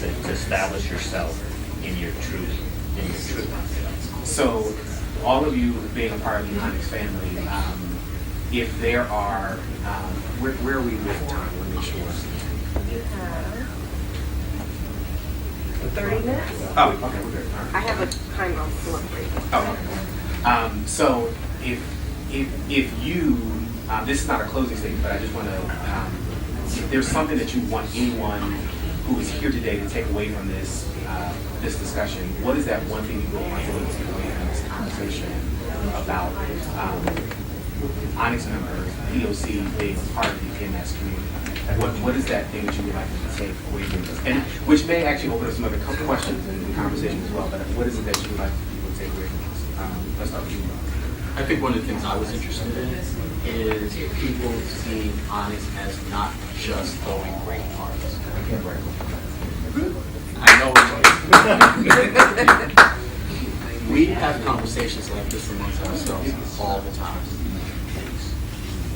Speaker 1: to establish yourself in your truth.
Speaker 2: So, all of you being a part of the Onyx family, if there are, where are we with time? I want to make sure.
Speaker 9: 30 minutes?
Speaker 2: Oh, okay, we're good. All right.
Speaker 9: I have a time I'll pull up for you.
Speaker 2: Oh, okay. So if you, this is not a closing statement, but I just want to, if there's something that you want anyone who is here today to take away from this this discussion, what is that one thing you would want them to take away from this conversation about Onyx members, POC being part of the MS community? What is that thing that you would like them to take away from this? And which may actually open up some other questions and conversation as well, but what is it that you would like people to take away from this? Let's start with you.
Speaker 4: I think one of the things I was interested in is people seeing Onyx as not just throwing great parties. I know we have conversations like this amongst ourselves all the time.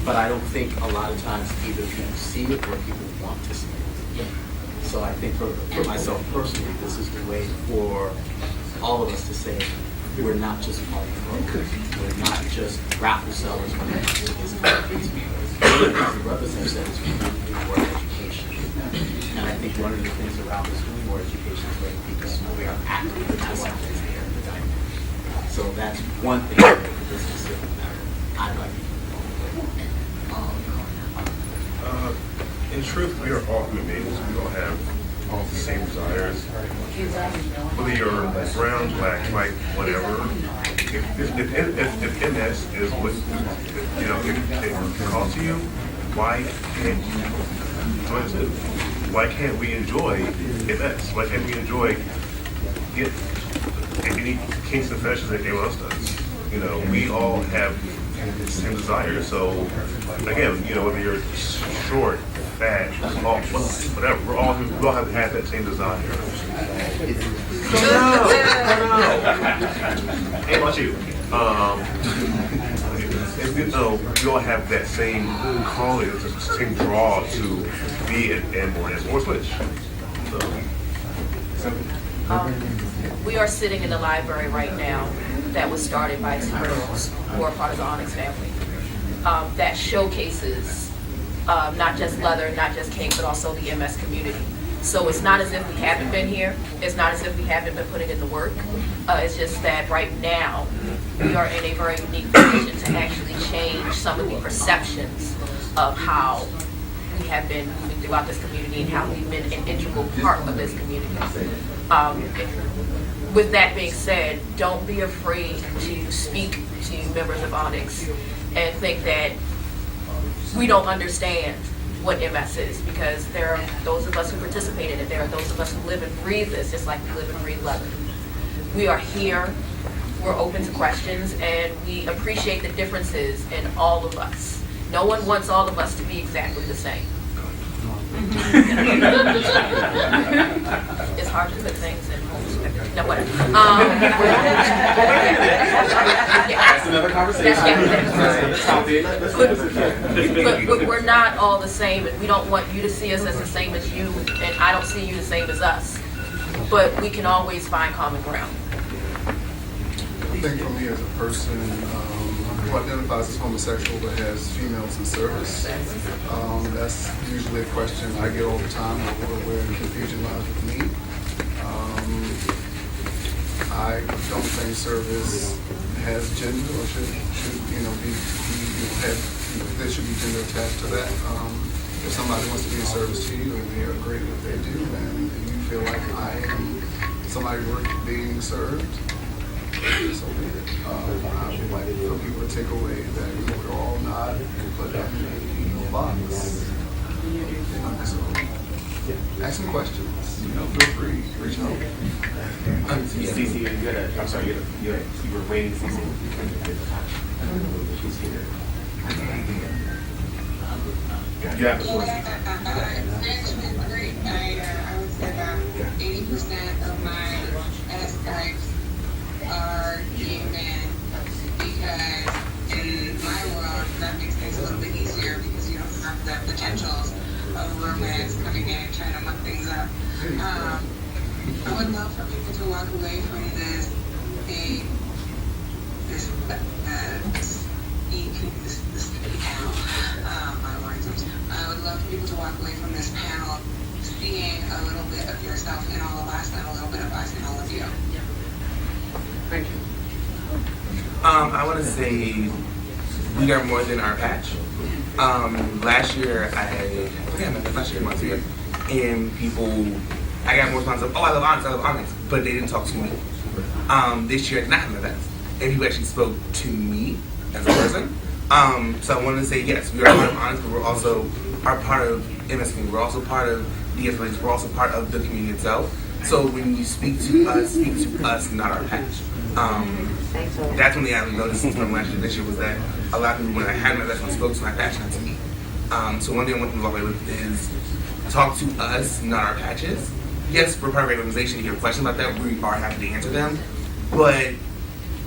Speaker 4: But I don't think a lot of times either people see it or people want to see it. So I think for myself personally, this is the way for all of us to say, we're not just party brokers. We're not just raffle sellers when it comes to these parties. The brothers have said is we need more education. And I think one of the things around this doing more education is letting people know we are actively participating here in the dynamic. So that's one thing that this specific matter I'd like to
Speaker 6: in truth, we are all human beings. We all have all the same desires. Whether you're brown, black, white, whatever. If MS is what it calls to you, why can't you join us? Why can't we enjoy MS? Why can't we enjoy any kinks and fetishes that anyone else does? We all have the same desires. So again, whether you're short, fat, small, whatever, we all have to have that same desire. Hey, about you? We all have that same calling, the same draw to be and more switch.
Speaker 5: We are sitting in the library right now that was started by two girls who are part of the Onyx family that showcases not just leather, not just kink, but also the MS community. So it's not as if we haven't been here. It's not as if we haven't been putting in the work. It's just that right now we are in a very unique position to actually change some of the perceptions of how we have been moving throughout this community and how we've been an integral part of this community. With that being said, don't be afraid to speak to members of Onyx and think that we don't understand what MS is, because there are those of us who participate in it, there are those of us who live and breathe this, just like we live and breathe Lebanon. We are here, we're open to questions, and we appreciate the differences in all of us. No one wants all of us to be exactly the same. It's hard to put things in homes. No, whatever.
Speaker 2: That's another conversation.
Speaker 5: But we're not all the same, and we don't want you to see us as the same as you, and I don't see you the same as us. But we can always find common ground.
Speaker 8: I think for me as a person who identifies as homosexual but has females in service, that's usually a question I get all the time, or where confusion lies with me. I don't think service has gender, or should be there should be gender attached to that. If somebody wants to be in service to you and they are great at what they do, and you feel like I am somebody worth being served, so be it. I would like for people to take away that we're all not put in a box. So, ask some questions. Feel free, reach out.
Speaker 2: Cece, I'm sorry, you were waiting, Cece. She's here. You have the floor.
Speaker 3: It's been great. I would say about 80% of my S types are gay men, because in my world that makes things a little bit easier, because you don't have the potentials of romance coming in and trying to muck things up. I would love for people to walk away from this panel. My words. I would love for people to walk away from this panel seeing a little bit of yourself in all of us and a little bit of us in all of you.
Speaker 2: Thank you.
Speaker 7: I want to say we are more than our patch. Last year last year, months ago, and I got more responses of, I love Onyx, but they didn't talk to me. This year I did not have events, and people actually spoke to me as a person. So I wanted to say, yes, we are part of Onyx, but we're also part of MSP. We're also part of de-escalation. We're also part of the community itself. So when you speak to us, not our patch. That's when I noticed from last year, this year, was that a lot of people, when I had my best friend, spoke to my patch, not to me. So one thing I want them to walk away with is talk to us, not our patches. Yes, we're part of our organization. If you have questions about that, we are happy to answer them. But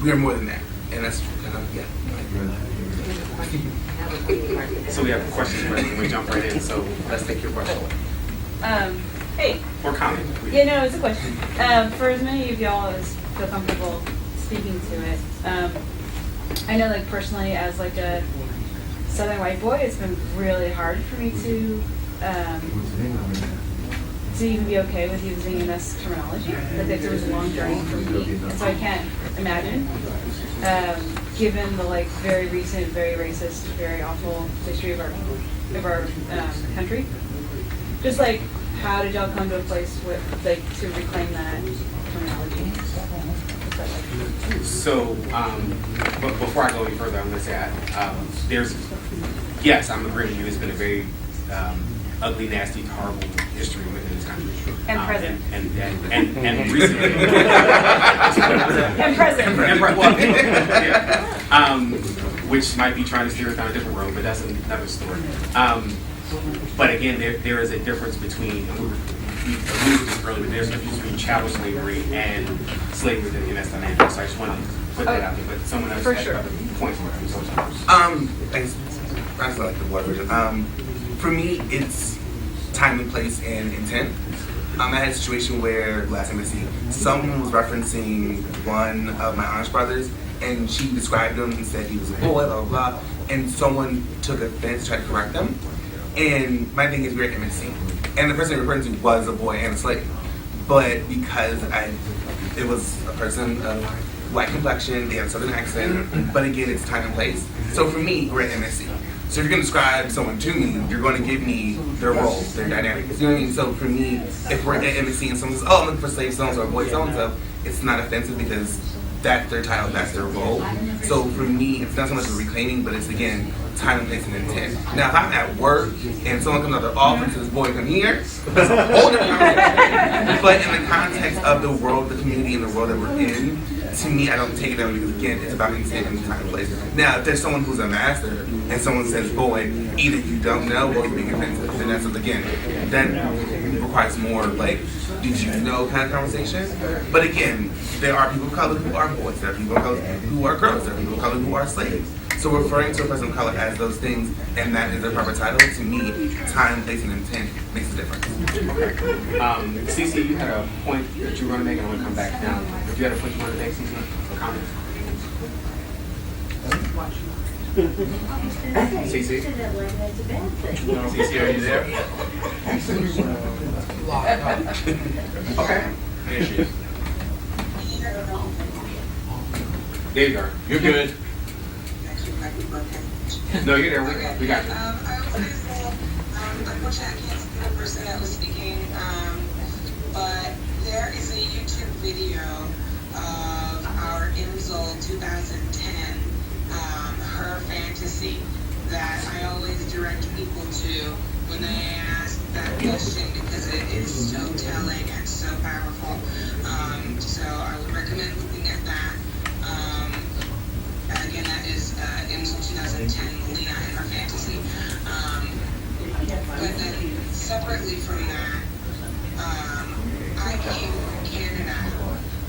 Speaker 7: we are more than that. And that's kind of, yeah.
Speaker 2: So we have questions, right? And we jump right in. So let's take your question.
Speaker 12: Hey.
Speaker 2: Or comment.
Speaker 12: Yeah, no, it's a question. For as many of y'all as feel comfortable speaking to it, I know, like, personally, as like a Southern white boy, it's been really hard for me to even be okay with using MS terminology. Like, it was a long journey for me, and so I can't imagine, given the like very recent, very racist, very awful history of our country. Just like, how did y'all come to a place with like to reclaim that terminology?
Speaker 2: So, but before I go any further, I'm going to say yes, I'm agreeing with you. It's been a very ugly, nasty, horrible history within this country.
Speaker 12: And present.
Speaker 2: And recently.
Speaker 12: And present.
Speaker 2: Well, yeah. Which might be trying to steer us down a different road, but that's another story. But again, there is a difference between, and we alluded to this earlier, but there's a difference between chattel slavery and slavery within the MS dynamic. So I just wanted to put that out there, but someone else had other points.
Speaker 7: I like the water version. For me, it's time and place and intent. I had a situation where last embassy, someone was referencing one of my Amish brothers, and she described him and said he was a boy, blah, blah, blah, and someone took offense, tried to correct them. And my thing is, we're at MSC, and the person they were referring to was a boy and a slave. But because it was a person of white complexion, they had a southern accent, but again, it's time and place. So for me, we're at MSC. So if you're going to describe someone to me, you're going to give me their role, their dynamics. You know what I mean? So for me, if we're at MSC and someone says, oh, I'm looking for slave so-and-so or boy so-and-so, it's not offensive because that's their title, that's their role. So for me, it's not so much of reclaiming, but it's, again, time and place and intent. Now, if I'm at work and someone comes out of the office and says, boy, come here, that's a whole different conversation. But in the context of the world, the community, and the world that we're in, to me, I don't take it that way because, again, it's about intent and time and place. Now, if there's someone who's a master and someone says, boy, either you don't know or you're being offensive, then that's, again, that requires more, like, did you know kind of conversation. But again, there are people of color who are boys, there are people of color who are girls, there are people of color who are slaves. So referring to a person of color as those things, and that is their proper title, to me, time, place, and intent makes a difference.
Speaker 2: Cece, you had a point that you were going to make, and I want to come back down. If you had a point you wanted to make, Cece, or comment? Cece? Cece, are you there? Okay. There she is. There you go. You're good. No, you're there. We got you.
Speaker 3: I was going to say, unfortunately, I can't see the person that was speaking, but there is a YouTube video of our IMSL 2010, her fantasy, that I always direct people to when they ask that question because it is so telling and so powerful. So I would recommend looking at that. Again, that is IMSL 2010, Melina and her fantasy. But then separately from that, I came from Canada,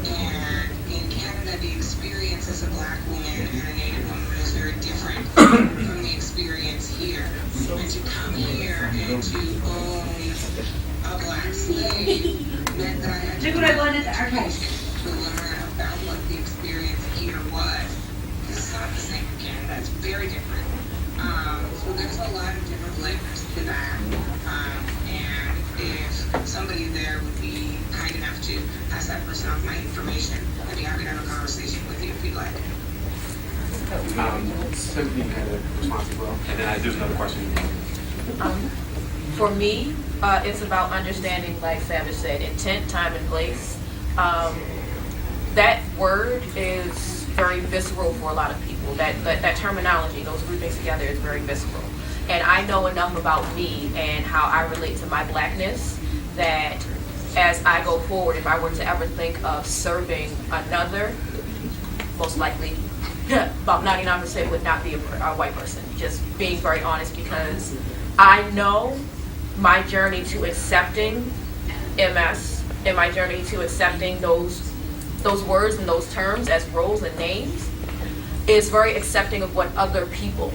Speaker 3: and in Canada, the experience as a Black woman and a Native woman is very different from the experience here. And to come here and to own a Black slave meant that I had to learn about what the experience here was. It's not the same in Canada. It's very different. So there's a lot of different layers to that. And if somebody there would be kind enough to pass that person off my information, I'd be happy to have a conversation with you if you'd like.
Speaker 2: Simply had a response as well. And then I do have another question.
Speaker 5: For me, it's about understanding, like Savage said, intent, time, and place. That word is very visceral for a lot of people. That terminology, those groupings together, is very visceral. And I know enough about me and how I relate to my Blackness that as I go forward, if I were to ever think of serving another, most likely about 99% would not be a white person. Just being very honest, because I know my journey to accepting MS and my journey to accepting those words and those terms as roles and names is very accepting of what other people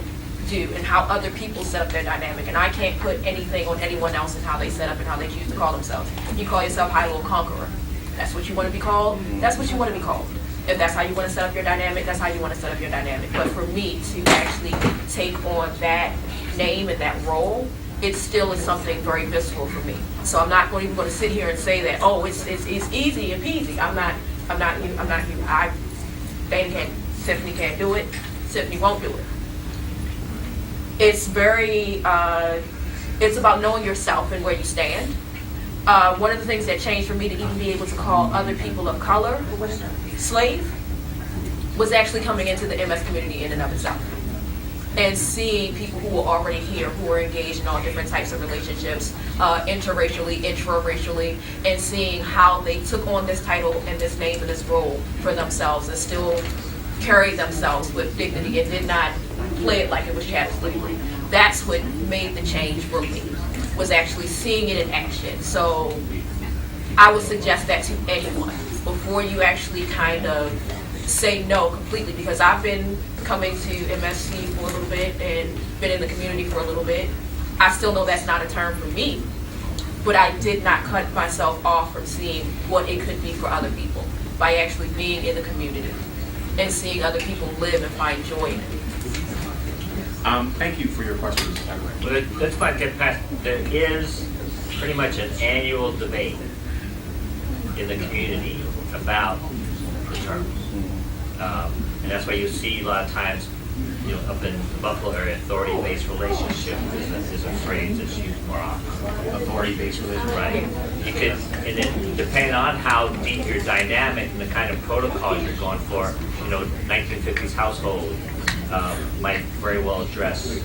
Speaker 5: do and how other people set up their dynamic. And I can't put anything on anyone else and how they set up and how they choose to call themselves. You call yourself High Little Conqueror. That's what you want to be called. That's what you want to be called. If that's how you want to set up your dynamic, that's how you want to set up your dynamic. But for me to actually take on that name and that role, it still is something very visceral for me. So I'm not even going to sit here and say that, oh, it's easy and peasy. I'm not you. Dana can't, Tiffany can't do it. Tiffany won't do it. It's very, it's about knowing yourself and where you stand. One of the things that changed for me to even be able to call other people of color slave was actually coming into the MS community in and of itself. And seeing people who were already here, who were engaged in all different types of relationships, interracially, intraracially, and seeing how they took on this title and this name and this role for themselves and still carried themselves with dignity and did not play it like it was chattel slavery. That's what made the change for me, was actually seeing it in action. So I would suggest that to anyone before you actually kind of say no completely, because I've been coming to MSC for a little bit and been in the community for a little bit. I still know that's not a term for me, but I did not cut myself off from seeing what it could be for other people by actually being in the community and seeing other people live and find joy in it.
Speaker 2: Thank you for your questions.
Speaker 1: Well, let's not get past, there is pretty much an annual debate in the community about the terms. And that's why you see a lot of times up in the Buffalo area, authority-based relationship is a phrase that's used more often.
Speaker 2: Authority-based relationship.
Speaker 1: Right. You could, and then depending on how deep your dynamic and the kind of protocols you're going for, 1950s household might very well address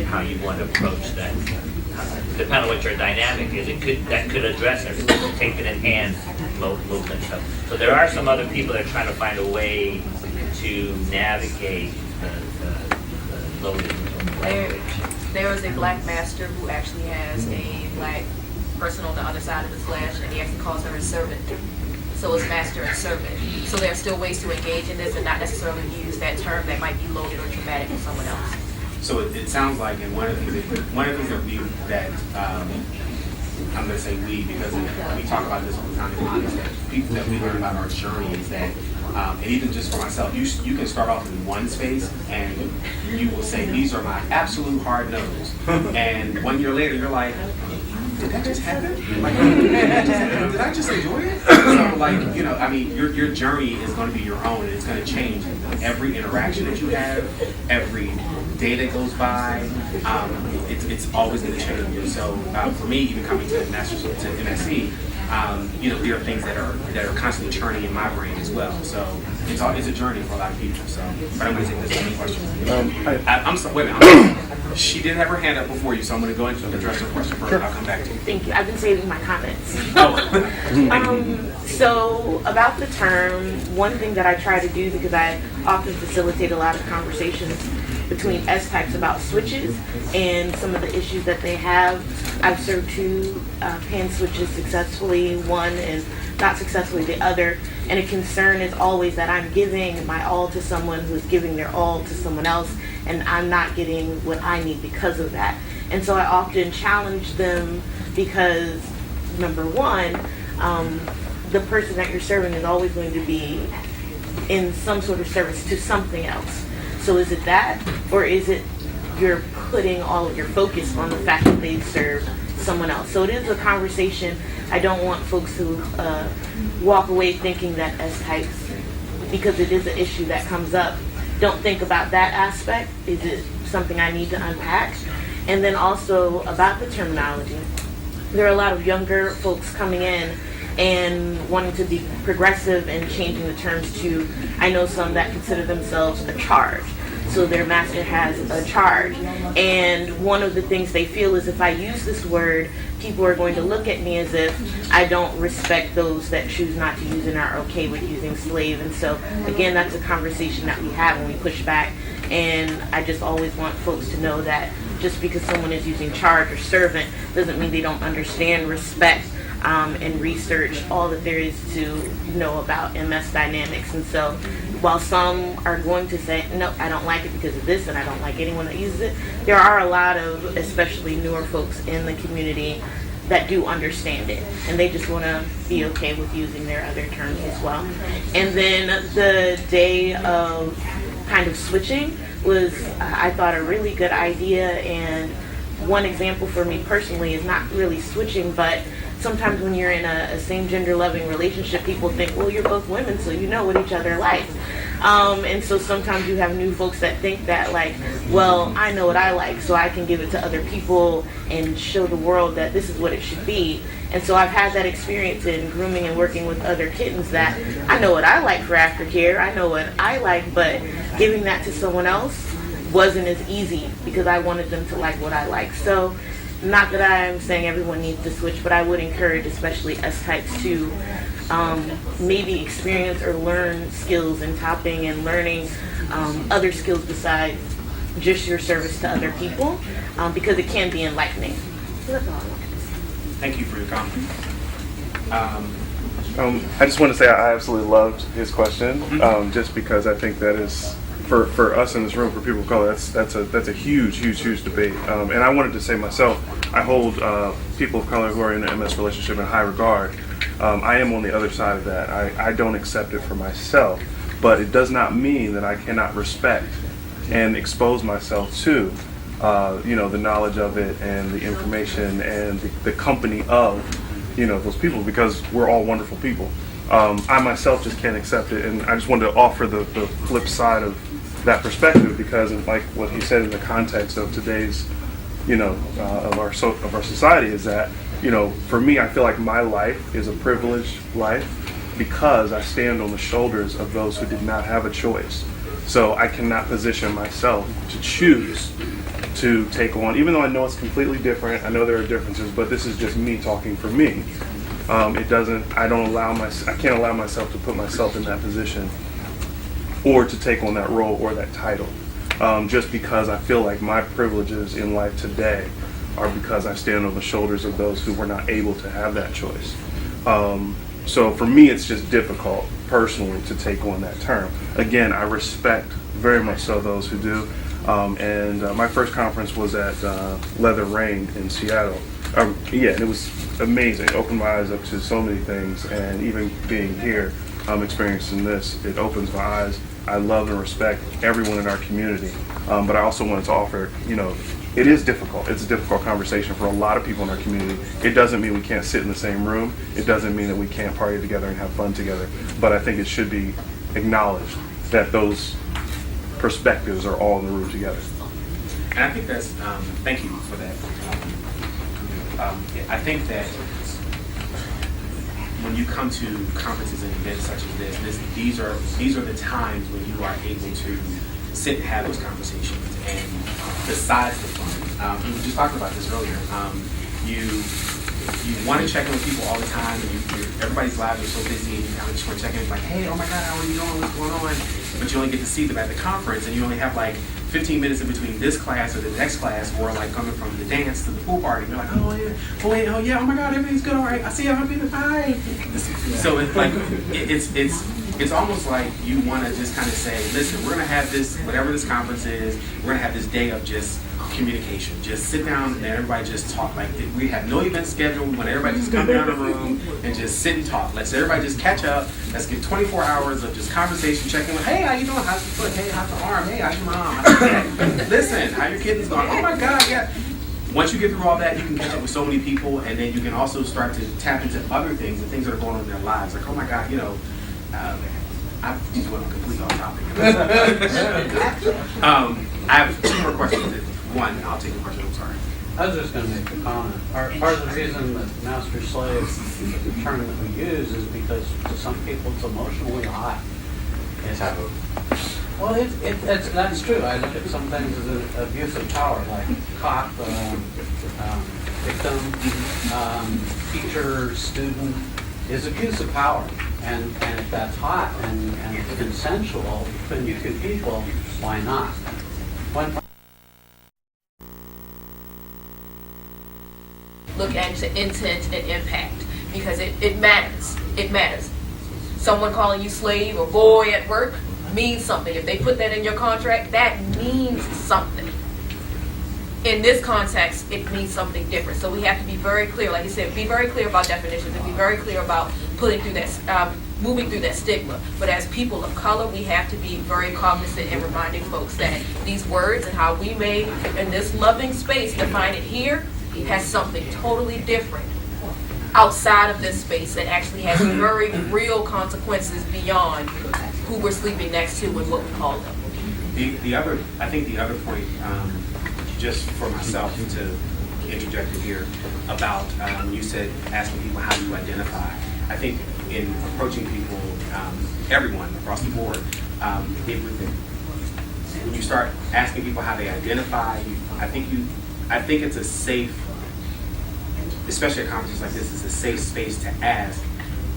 Speaker 1: how you want to approach that. Depending on what your dynamic is, that could address it, take it in hand movement. So there are some other people that are trying to find a way to navigate the loaded language.
Speaker 5: There is a black master who actually has a black person on the other side of the slash, and he actually calls her a servant. So it's master and servant. So there are still ways to engage in this and not necessarily use that term that might be loaded or traumatic for someone else.
Speaker 2: So it sounds like, and one of the things that I'm going to say we, because we talk about this all the time, is that people that we learn about our journey is that, and even just for myself, you can start off in one space and you will say, these are my absolute hard no's. And 1 year later, you're like, did that just happen? Like, did I just enjoy it? So, like, your journey is going to be your own, and it's going to change every interaction that you have, every day that goes by. It's always going to change. So, for me, even coming to MSC, there are things that are constantly churning in my brain as well. So it's a journey for a lot of people. So, but I'm going to take this other question. I'm sorry. Wait a minute. She did have her hand up before you, so I'm going to go into address her question first. I'll come back to you.
Speaker 9: Thank you. I've been saving my comments.
Speaker 2: Oh.
Speaker 9: So about the term, one thing that I try to do, because I often facilitate a lot of conversations between S-types about switches and some of the issues that they have. I've served 2 pan switches successfully, one and not successfully the other. And a concern is always that I'm giving my all to someone who's giving their all to someone else, and I'm not getting what I need because of that. And so I often challenge them because, number one, the person that you're serving is always going to be in some sort of service to something else. So is it that, or is it you're putting all of your focus on the fact that they serve someone else? So it is a conversation. I don't want folks to walk away thinking that S-types, because it is an issue that comes up, don't think about that aspect. Is it something I need to unpack? And then also about the terminology. There are a lot of younger folks coming in and wanting to be progressive and changing the terms to, I know some that consider themselves a charge. So their master has a charge. And one of the things they feel is if I use this word, people are going to look at me as if I don't respect those that choose not to use and are okay with using slave. And so, again, that's a conversation that we have when we push back. And I just always want folks to know that just because someone is using charge or servant doesn't mean they don't understand, respect, and research all that there is to know about MS dynamics. And so while some are going to say, no, I don't like it because of this and I don't like anyone that uses it, there are a lot of, especially newer folks in the community that do understand it, and they just want to be okay with using their other terms as well. And then the day of kind of switching was, I thought, a really good idea. And one example for me personally is not really switching, but sometimes when you're in a same gender loving relationship, people think, well, you're both women, so you know what each other likes. And so sometimes you have new folks that think that, like, well, I know what I like, so I can give it to other people and show the world that this is what it should be. And so I've had that experience in grooming and working with other kittens that I know what I like for aftercare, I know what I like, but giving that to someone else wasn't as easy because I wanted them to like what I like. So not that I'm saying everyone needs to switch, but I would encourage especially S-types to maybe experience or learn skills in topping and learning other skills besides just your service to other people, because it can be enlightening. So that's all I want to say.
Speaker 2: Thank you for your comment.
Speaker 13: I just want to say I absolutely loved his question, just because I think that is, for us in this room, for people of color, that's a huge debate. And I wanted to say myself, I hold people of color who are in an MS relationship in high regard. I am on the other side of that. I don't accept it for myself, but it does not mean that I cannot respect and expose myself to the knowledge of it and the information and the company of those people, because we're all wonderful people. I myself just can't accept it, and I just wanted to offer the flip side of that perspective, because like what he said in the context of today's, of our society, is that, for me, I feel like my life is a privileged life because I stand on the shoulders of those who did not have a choice. So I cannot position myself to choose to take on, even though I know it's completely different, I know there are differences, but this is just me talking for me. I can't allow myself to put myself in that position or to take on that role or that title. Just because I feel like my privileges in life today are because I stand on the shoulders of those who were not able to have that choice. So for me, it's just difficult personally to take on that term. Again, I respect very much so those who do. My first conference was at Leather Rain in Seattle. And it was amazing. It opened my eyes up to so many things, and even being here, experiencing this, it opens my eyes. I love and respect everyone in our community, but I also wanted to offer, it is difficult. It's a difficult conversation for a lot of people in our community. It doesn't mean we can't sit in the same room. It doesn't mean that we can't party together and have fun together. But I think it should be acknowledged that those perspectives are all in the room together.
Speaker 2: And I think that's, thank you for that. I think that when you come to conferences and events such as these are the times when you are able to sit and have those conversations. And besides the fun, we were just talking about this earlier. You want to check in with people all the time, and everybody's lives are so busy, and you kind of just want to check in, like, hey, oh my God, how are you doing? What's going on? But you only get to see them at the conference, and you only have like 15 minutes in between this class or the next class, or like coming from the dance to the pool party. You're like, oh yeah, oh my God, everything's good, all right. I see you, I'm being fine. So it's like it's almost like you want to just kind of say, listen, we're gonna have this, whatever this conference is, we're gonna have this day of just communication. Just sit down and everybody just talk. Like we have no event scheduled. We want everybody just come down the room and just sit and talk. Let's everybody just catch up. Let's get 24 hours of just conversation, checking with, hey, how you doing? How's the foot? Hey, how's the arm? Hey, how's your mom? How's your dad? Listen, how your kids going? Oh my God, yeah. Once you get through all that, you can catch up with so many people, and then you can also start to tap into other things and things that are going on in their lives. Like, oh my God, I just went completely off topic. I have two more questions. One, I'll take the question. I'm sorry.
Speaker 14: I was just going to make a comment. Part of the reason that master-slave is the term that we use is because to some people it's emotionally hot. Well, that's true. I look at some things as an abuse of power, like cop, victim, teacher, student, is abuse of power. And if that's hot and it's consensual between you two people, why not?
Speaker 5: Look at intent and impact, because it matters. It matters. Someone calling you slave or boy at work means something. If they put that in your contract, that means something. In this context, it means something different. So we have to be very clear, like you said, be very clear about definitions and be very clear about moving through that stigma. But as people of color, we have to be very cognizant and reminding folks that these words and how we may, in this loving space, define it here, has something totally different outside of this space that actually has very real consequences beyond who we're sleeping next to and what we call them.
Speaker 2: I think the other point, just for myself to interject in here, about when you said asking people how you identify. I think in approaching people, everyone across the board, when you start asking people how they identify, I think it's a safe, especially at conferences like this, it's a safe space to ask,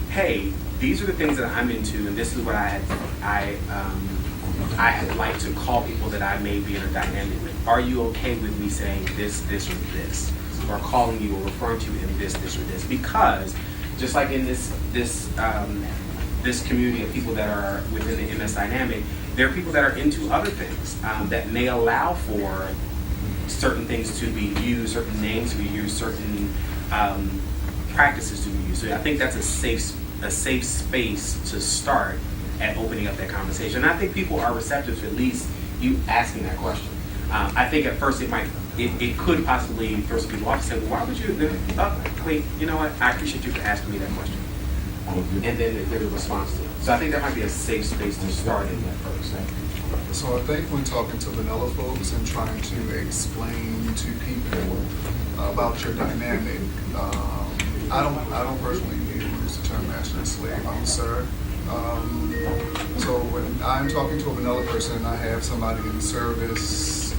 Speaker 2: hey, these are the things that I'm into, and this is what I like to call people that I may be in a dynamic with. Are you okay with me saying this, this, or this? Or calling you or referring to you in this, this, or this? Because just like in this community of people that are within the MS dynamic, there are people that are into other things that may allow for certain things to be used, certain names to be used, certain practices to be used. So I think that's a safe space to start at opening up that conversation. And I think people are receptive to at least you asking that question. I think at first it could possibly throw some people off and say, well, why would you? Wait, you know what? I appreciate you for asking me that question. And then there's a response to it. So I think that might be a safe space to start in that first.
Speaker 8: So I think when talking to vanilla folks and trying to explain to people about your dynamic, I don't personally use the term master and slave. I'm sir. So when I'm talking to a vanilla person and I have somebody in service,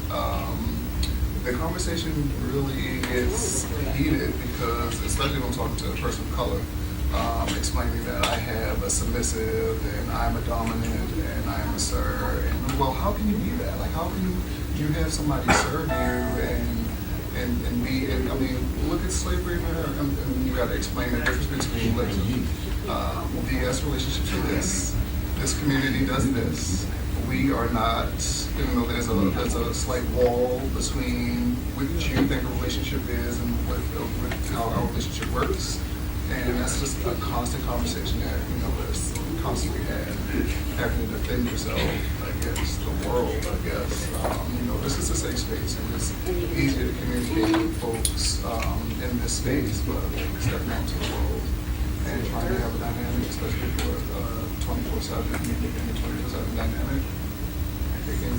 Speaker 8: the conversation really gets heated because, especially when I'm talking to a person of color, explaining that I have a submissive and I'm a dominant and I'm a sir, and well, how can you be that? Like, how can you have somebody serve you and be? And I mean, look at slavery, man. And you got to explain the difference between DS relationships are this. This community does this. We are not, even though there's a slight wall between what you think a relationship is and with how our relationship works. And that's just a constant conversation that, is constantly having to defend yourself against the world, I guess. This is a safe space, and it's easier to communicate with folks in this space, but stepping out into the world and trying to have a dynamic, especially for 24/7 and the 24/7 dynamic, it can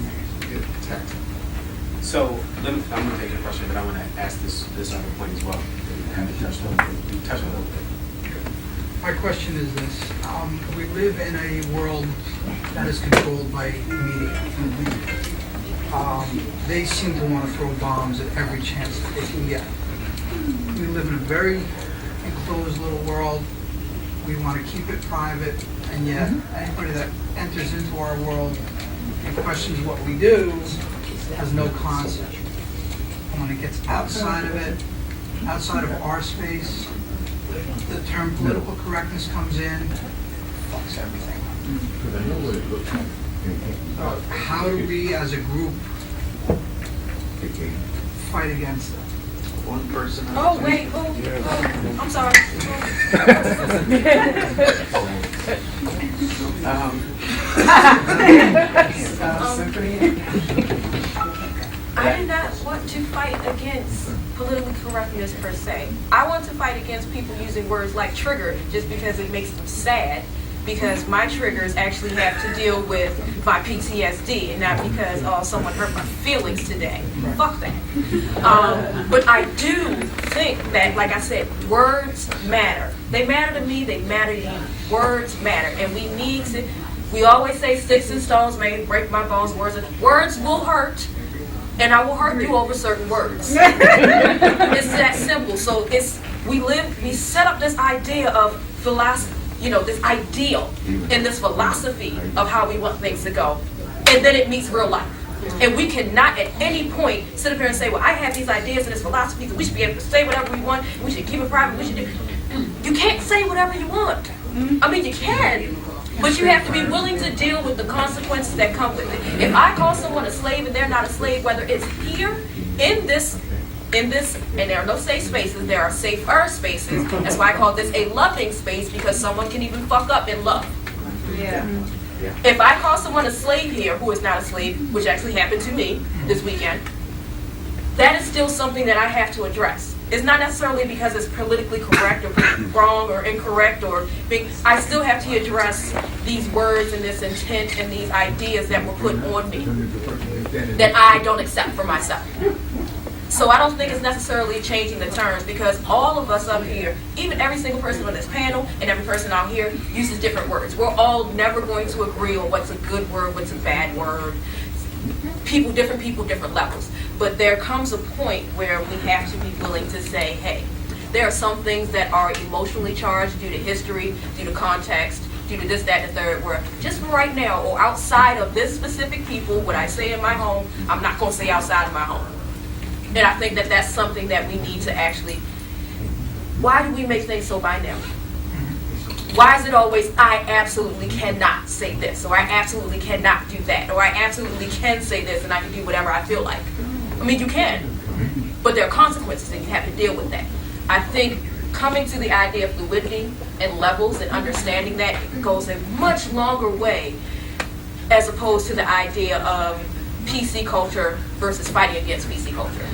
Speaker 8: get taxing.
Speaker 2: So I'm going to take your question, but I want to ask this other point as well. Touch on a little bit.
Speaker 15: My question is this. We live in a world that is controlled by media. They seem to want to throw bombs at every chance that they can get. We live in a very enclosed little world. We want to keep it private, and yet anybody that enters into our world and questions what we do has no concept. And when it gets outside of it, outside of our space, the term political correctness comes in, fucks everything. How do we as a group fight against it?
Speaker 10: One person.
Speaker 5: Oh, wait, I'm sorry. I do not want to fight against political correctness per se. I want to fight against people using words like trigger just because it makes them sad, because my triggers actually have to deal with my PTSD and not because, oh, someone hurt my feelings today. Fuck that. But I do think that, like I said, words matter. They matter to me, they matter to you. Words matter. And we need to, we always say sticks and stones may break my bones, words will hurt. And I will hurt you over certain words. It's that simple. So we set up this idea of philosophy, this ideal and this philosophy of how we want things to go. And then it meets real life. And we cannot at any point sit up here and say, well, I have these ideas and this philosophy, so we should be able to say whatever we want, we should keep it private, we should do. You can't say whatever you want. I mean, you can. But you have to be willing to deal with the consequences that come with it. If I call someone a slave and they're not a slave, whether it's here, in this, and there are no safe spaces, there are safer spaces. That's why I call this a loving space, because someone can even fuck up in love.
Speaker 12: Yeah.
Speaker 5: If I call someone a slave here who is not a slave, which actually happened to me this weekend, that is still something that I have to address. It's not necessarily because it's politically correct or wrong or incorrect or big. I still have to address these words and this intent and these ideas that were put on me that I don't accept for myself. So I don't think it's necessarily changing the terms, because all of us up here, even every single person on this panel and every person out here uses different words. We're all never going to agree on what's a good word, what's a bad word. Different people, different levels. But there comes a point where we have to be willing to say, hey, there are some things that are emotionally charged due to history, due to context, due to this, that, and the third, where just for right now, or outside of this specific people, what I say in my home, I'm not going to say outside of my home. And I think that that's something that we need to actually, why do we make things so binary? Why is it always, I absolutely cannot say this, or I absolutely cannot do that, or I absolutely can say this and I can do whatever I feel like? I mean, you can, but there are consequences and you have to deal with that. I think coming to the idea of fluidity and levels and understanding that goes a much longer way, as opposed to the idea of PC culture versus fighting against PC culture.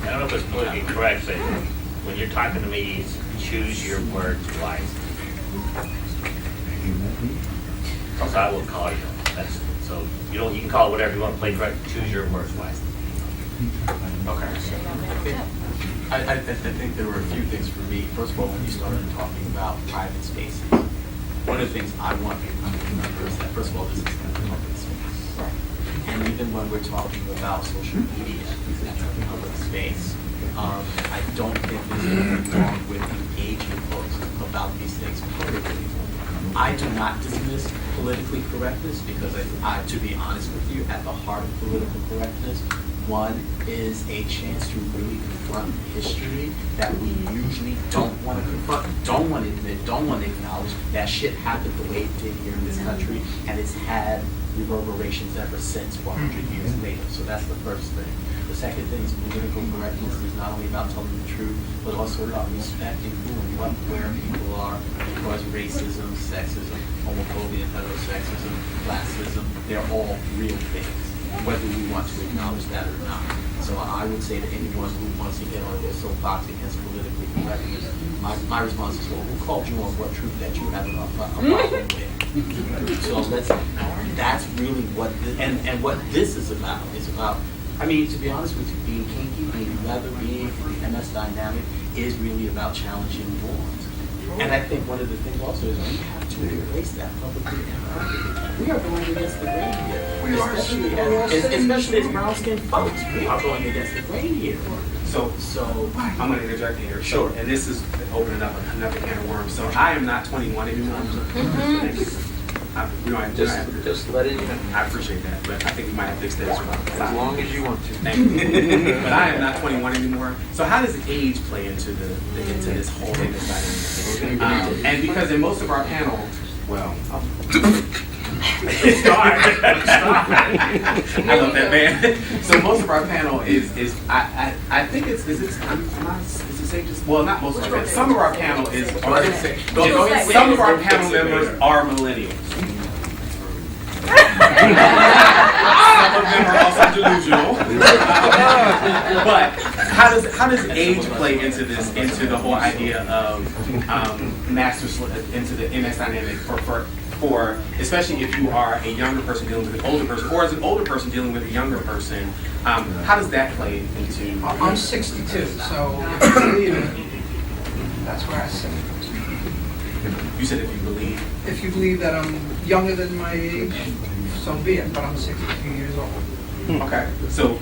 Speaker 1: I don't know if it's politically correct, but when you're talking to me, choose your words wisely. So I will call you. So you can call it whatever you want, play correct, choose your words wisely.
Speaker 2: Okay.
Speaker 4: I think there were a few things for me. First of all, when you started talking about private spaces, one of the things I want people to remember is that, first of all, this is a public space. And even when we're talking about social media, that's a public space. I don't think there's anything wrong with engaging folks about these things politically. I do not dismiss politically correctness because, to be honest with you, at the heart of political correctness, one is a chance to really confront history that we usually don't want to confront, don't want to admit, don't want to acknowledge. That shit happened the way it did here in this country, and it's had reverberations ever since 400 years later. So that's the first thing. The second thing is political correctness is not only about telling the truth, but also about respecting who and what, where people are, because racism, sexism, homophobia, heterosexism, classism, they're all real things, whether we want to acknowledge that or not. So I would say to anyone who wants to get on their soapbox against politically correctness, my response is, well, who called you on what truth that you have a problem with? So that's really what, and what this is about, I mean, to be honest with you, being kinky, being leather, being MS Dynamic is really about challenging norms. And I think one of the things also is we have to embrace that publicly and privately. We are going against the grain here. Especially as brown-skinned folks, we are going against the grain here.
Speaker 2: So I'm going to interject here. Sure. And this is opening up another can of worms. So I am not 21 anymore.
Speaker 10: Just letting you know.
Speaker 2: I appreciate that, but I think we might have to extend this around.
Speaker 10: As long as you want to.
Speaker 2: Thank you. But I am not 21 anymore. So how does age play into into this whole thing that's dynamic? And because in most of our panel, well, it's dark. I love that band. So most of our panel is I think is it safe to, well, not most of our panel. Some of our panel is some of our panel members are millennials. Some of them are also delusional. But how does age play into this, into the whole idea of into the MS Dynamic for especially if you are a younger person dealing with an older person, or as an older person dealing with a younger person, how does that play into?
Speaker 15: I'm 62, so that's where I sit.
Speaker 2: You said if you believe.
Speaker 15: If you believe that I'm younger than my age, so be it. But I'm 62 years old.
Speaker 2: Okay, so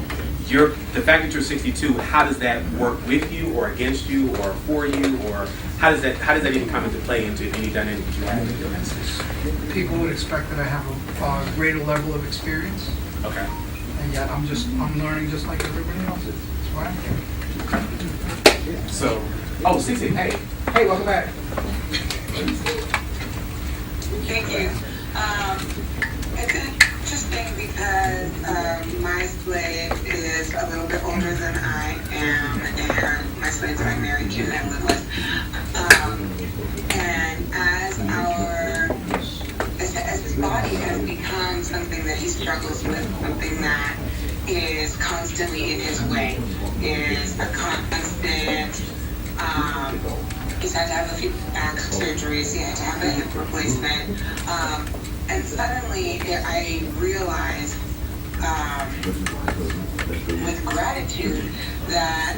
Speaker 2: the fact that you're 62, how does that work with you, or against you, or for you, or how does that even come into play into any dynamic that you have with your message?
Speaker 15: People would expect that I have a greater level of experience.
Speaker 2: Okay.
Speaker 15: And yet I'm learning just like everybody else is. That's why I'm here.
Speaker 2: So, Cece, hey, welcome back.
Speaker 3: Thank you. It's interesting because my slave is a little bit older than I am, and my slaves are married to and live with. And as his body has become something that he struggles with, something that is constantly in his way, is a constant. He's had to have a few back surgeries. He had to have a hip replacement. And suddenly I realized with gratitude that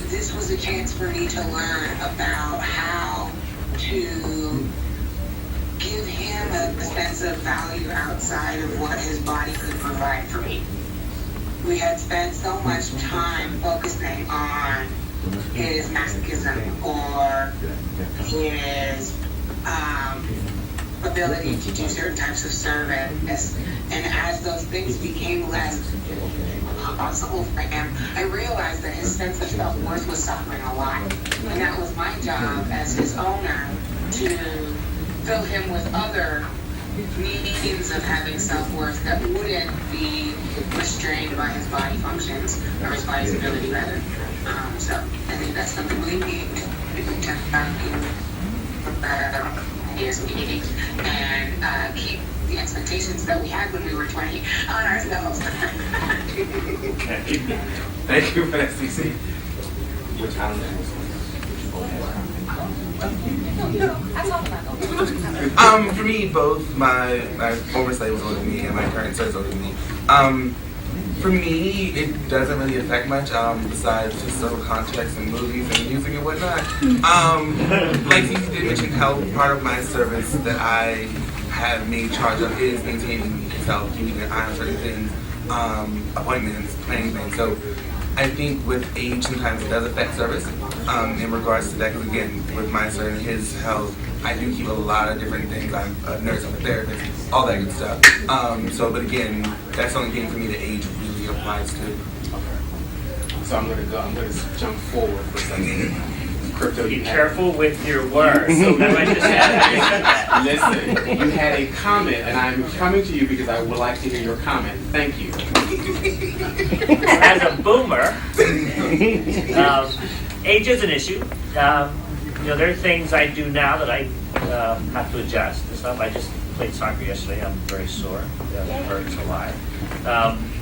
Speaker 3: this was a chance for me to learn about how to give him a sense of value outside of what his body could provide for me. We had spent so much time focusing on his masochism or his ability to do certain types of service, and as those things became less possible for him, I realized that his sense of self-worth was suffering a lot, and that was my job as his owner to fill him with other means of having self-worth that wouldn't be restrained by his body functions, or his body's ability rather. So I think that's something we need and keep the expectations that we had when we were 20 on ourselves.
Speaker 2: Thank you for that, CC. Which I don't know.
Speaker 5: No, I
Speaker 7: For me, both my former slave was older than me and my current slave is older than me. For me, it doesn't really affect much, besides historical context and movies and music and whatnot. Like you did mention how part of my service that I have made charge of is maintaining his health, keeping an eye on certain things, appointments, planning things. So I think with age, sometimes it does affect service in regards to that. Because again, with my son, his health, I do keep a lot of different things. I'm a nurse, I'm a therapist, all that good stuff. But again, that's the only thing for me that age really applies to.
Speaker 2: So I'm gonna jump forward for a second. Crypto,
Speaker 1: Be careful with your words. So that might just
Speaker 2: listen, you had a comment, and I'm coming to you because I would like to hear your comment. Thank you.
Speaker 1: As a boomer, age is an issue. There are things I do now that I have to adjust and stuff. I just played soccer yesterday. I'm very sore. It hurts a lot.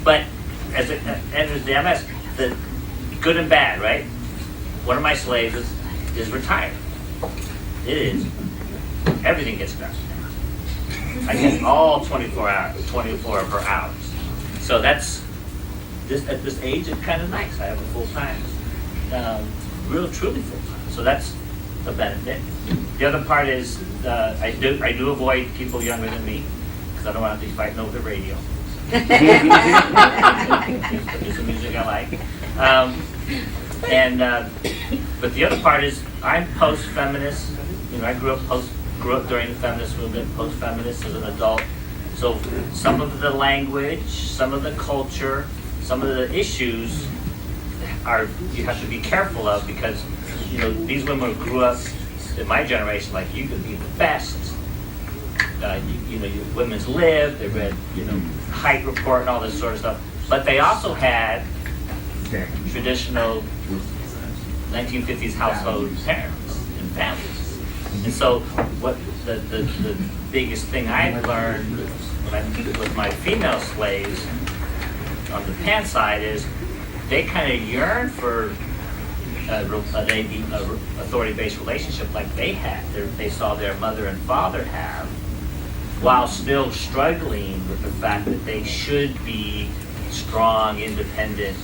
Speaker 1: But as it enters the MS, the good and bad, right? One of my slaves is retired. It is. Everything gets done. I get all 24 of her hours. So that's, at this age, it's kind of nice. I have a full-time, truly full-time. So that's a benefit. The other part is I do avoid people younger than me because I don't want to be fighting over the radio. Do some music I like. But the other part is I'm post-feminist. I grew up during the feminist movement, post-feminist as an adult. So some of the language, some of the culture, some of the issues you have to be careful of because these women grew up in my generation like you could be the best. Women's lib, they read height report and all this sort of stuff. But they also had traditional 1950s household parents and families. And so what the biggest thing I learned when I with my female slaves on the pan side is they kind of yearn for an authority-based relationship like they had. They saw their mother and father have, while still struggling with the fact that they should be strong, independent.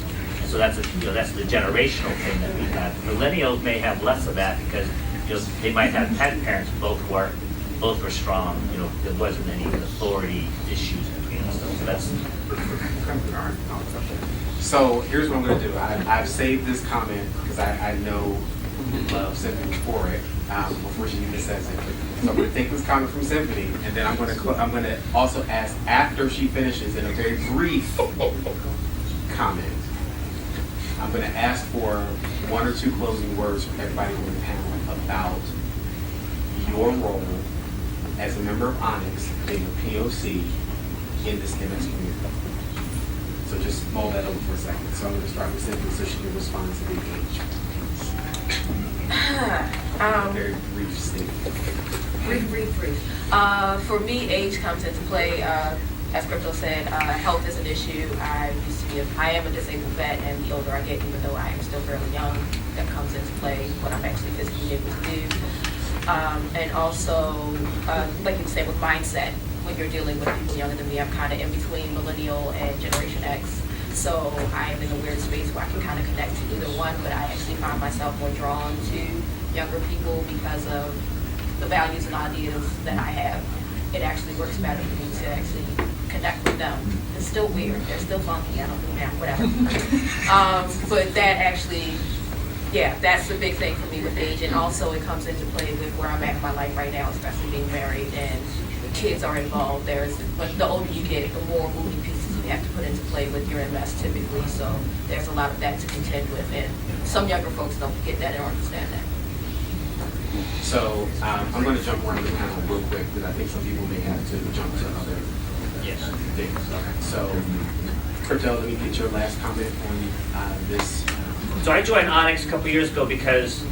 Speaker 1: And so that's the generational thing that we have. Millennials may have less of that because they might have had parents who both worked, both were strong. There wasn't any authority issues between us. So that's.
Speaker 2: So here's what I'm going to do. I've saved this comment because I know love Symphony for it before she even says it. So I'm going to take this comment from Symphony, and then I'm going to also ask after she finishes in a very brief comment. I'm going to ask for one or two closing words from everybody on the panel about your role as a member of Onyx, being a POC in this MS community. So just mull that over for a second. So I'm going to start with Cynthia so she can respond to the age. Very brief statement.
Speaker 5: Brief. For me, age comes into play. As Crypto said, health is an issue. I am a disabled vet, and the older I get, even though I am still fairly young, that comes into play what I'm actually physically able to do. And also, like you said, with mindset, when you're dealing with people younger than me, I'm kind of in between millennial and Generation X. So I am in a weird space where I can kind of connect to either one, but I actually find myself more drawn to younger people because of the values and ideas that I have. It actually works better for me to actually connect with them. It's still weird. They're still funky. I don't know, whatever. But that actually, that's the big thing for me with age. And also it comes into play with where I'm at in my life right now, especially being married and kids are involved. But the older you get, the more moving pieces you have to put into play with your MS typically. So there's a lot of that to contend with. And some younger folks don't get that or understand that.
Speaker 2: So I'm going to jump around the panel real quick because I think some people may have to jump to other things. Okay. So, Crypto, let me get your last comment on this.
Speaker 1: So I joined Onyx a couple years ago because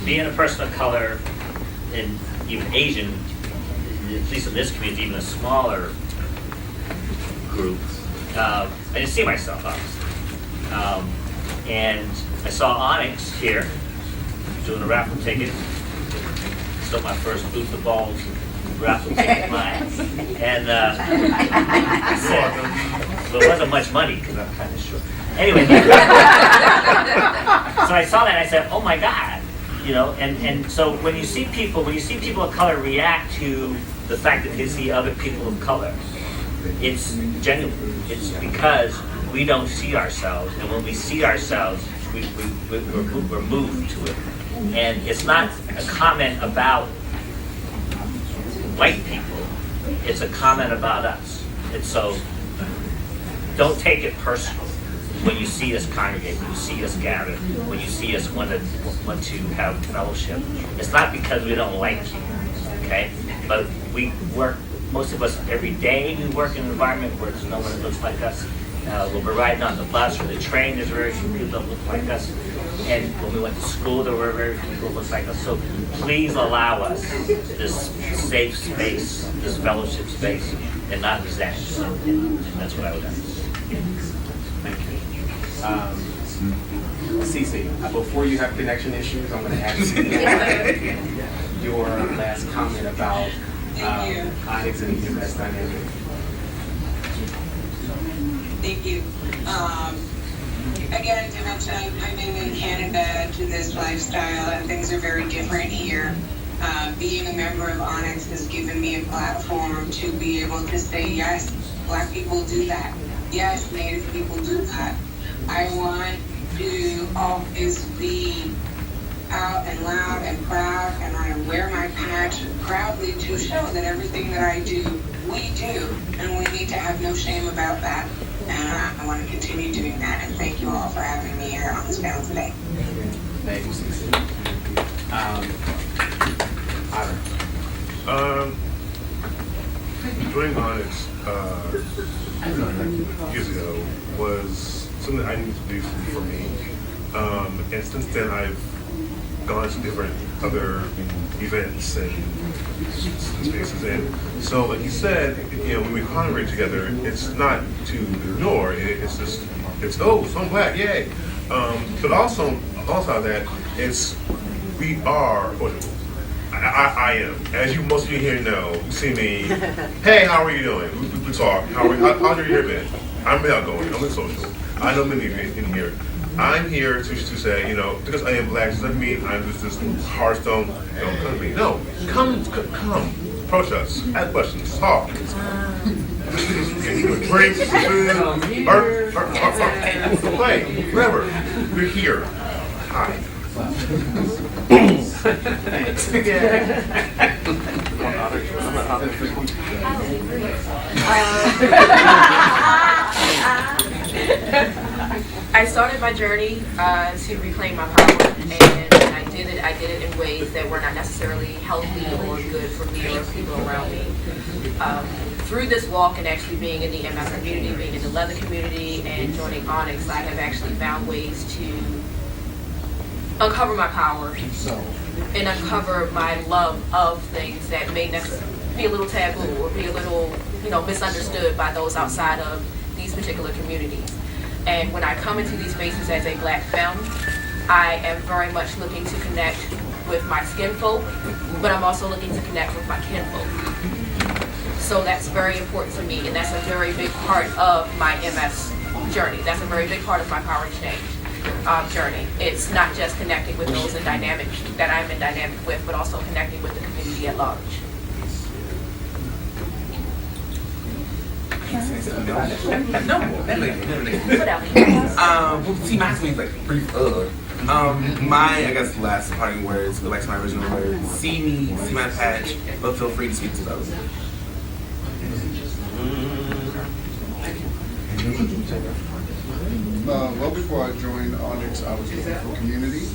Speaker 1: being a person of color and even Asian, at least in this community, even a smaller group, I didn't see myself, obviously. And I saw Onyx here doing a raffle ticket. still my first booth of balls raffle ticket mine. And I said, well, it wasn't much money because I'm kind of short. Anyway, so I saw that and I said, oh my God, you know. And so when you see people of color react to the fact that they see other people of color, it's genuine. It's because we don't see ourselves, and when we see ourselves, we're moved to it. And it's not a comment about white people, it's a comment about us. And so don't take it personal when you see us congregate, when you see us gather, when you see us want to have fellowship. It's not because we don't like you, okay? But we work, most of us every day, we work in an environment where there's no one that looks like us. When we're riding on the bus or the train, there's very few people that look like us. And when we went to school, there were very few people that look like us. So please allow us this safe space, this fellowship space, and not resent it. And that's what I would ask.
Speaker 2: Thank you. Cece, before you have connection issues, I'm going to ask you your last comment about Onyx and the EMS dynamic.
Speaker 3: Thank you. Again, to mention, I've been in Canada to this lifestyle, and things are very different here. Being a member of Onyx has given me a platform to be able to say, yes, Black people do that. Yes, Native people do that. I want to always be out and loud and proud, and I wear my patch proudly to show that everything that I do, we do, and we need to have no shame about that. And I want to continue doing that, and thank you all for having me here on this panel today.
Speaker 2: Thank you, Cece.
Speaker 6: Joining Onyx years ago was something I needed to do for me. And since then, I've gone to different other events and spaces. And so, like you said, you know, when we congregate together, it's not to ignore. It's just, oh, so I'm Black, yay. But also that it's, we are, I am. As you, most of you here know, you see me, hey, how are you doing? We talk, how's your year been? I'm outgoing, I'm social. I know many of you in here. I'm here to say, you know, because I am Black doesn't mean I'm just this hard stone, don't come to me. No, come, approach us, ask questions, talk. Drink, food, play, whatever. We're here. Hi.
Speaker 2: Thanks.
Speaker 5: I started my journey to reclaim my power, and I did it in ways that were not necessarily healthy or good for me or people around me. Through this walk and actually being in the MS community, being in the leather community, and joining Onyx, I have actually found ways to uncover my power and uncover my love of things that may be a little taboo or be a little, misunderstood by those outside of these particular communities. And when I come into these spaces as a Black femme, I am very much looking to connect with my skin folk, but I'm also looking to connect with my kinfolk. So that's very important to me, and that's a very big part of my MS journey. That's a very big part of my power exchange journey. It's not just connecting with those in dynamic that I'm in dynamic with, but also connecting with the community at large.
Speaker 7: See, my name is like brief. My, I guess, last parting words, go back to my original words. See me, see my patch, but feel free to speak to those.
Speaker 8: Well, before I joined Onyx, I was looking for community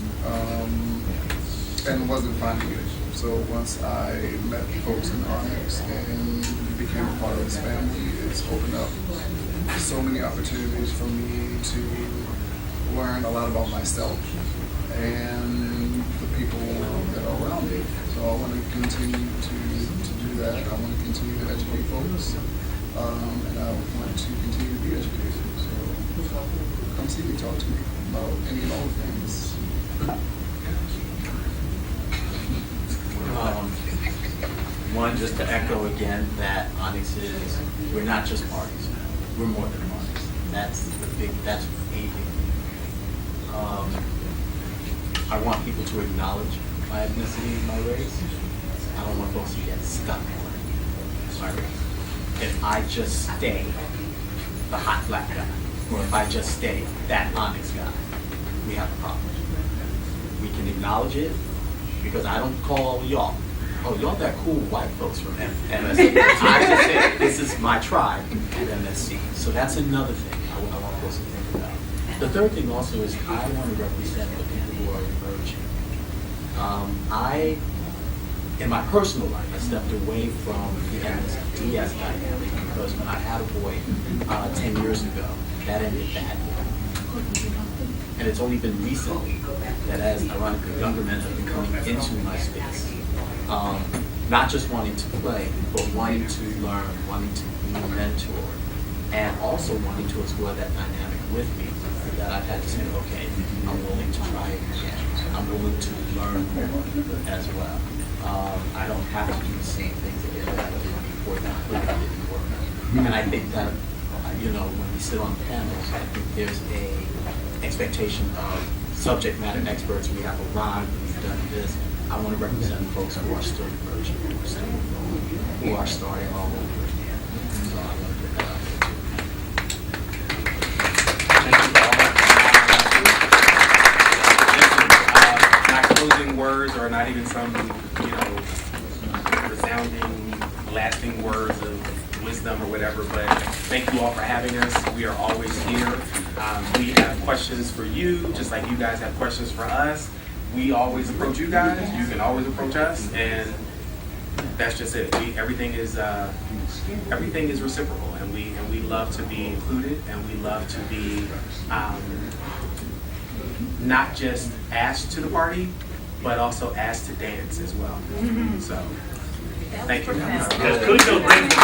Speaker 8: and wasn't finding it. So once I met folks in Onyx and became a part of this family, it's opened up so many opportunities for me to learn a lot about myself and the people that are around me. So I want to continue to do that. I want to continue to educate folks, and I want to continue to be educated. So come see me, talk to me about any and all things.
Speaker 4: One, just to echo again that Onyx is, we're not just parties. We're more than parties. That's a big thing. I want people to acknowledge my ethnicity and my race. I don't want folks to get stuck on my race. If I just stay the hot black guy, or if I just stay that Onyx guy, we have a problem. We can acknowledge it, because I don't call y'all, oh, y'all that cool white folks from MSC. I just say, this is my tribe at MSC. So that's another thing I want folks to think about. The third thing also is I want to represent the people who are emerging. In my personal life, I stepped away from the DS dynamic because when I had a boy 10 years ago, that ended badly. And it's only been recently that, as ironically younger men have been coming into my space, not just wanting to play, but wanting to learn, wanting to be a mentor, and also wanting to explore that dynamic with me, that I've had to say, okay, I'm willing to try it again. I'm willing to learn more as well. I don't have to do the same things again that I did before that didn't work. And I think that, when we sit on panels, I think there's a expectation of subject matter experts. We have arrived, we've done this. I want to represent folks who are still emerging, who are starting all over again. So I want to put that out there.
Speaker 2: My closing words are not even some, resounding, lasting words of wisdom or whatever, but thank you all for having us. We are always here. We have questions for you, just like you guys have questions for us. We always approach you guys. You can always approach us, and that's just it. Everything is reciprocal, and we love to be included, and we love to be not just asked to the party, but also asked to dance as well. So, thank you.
Speaker 1: Because Cujo brings the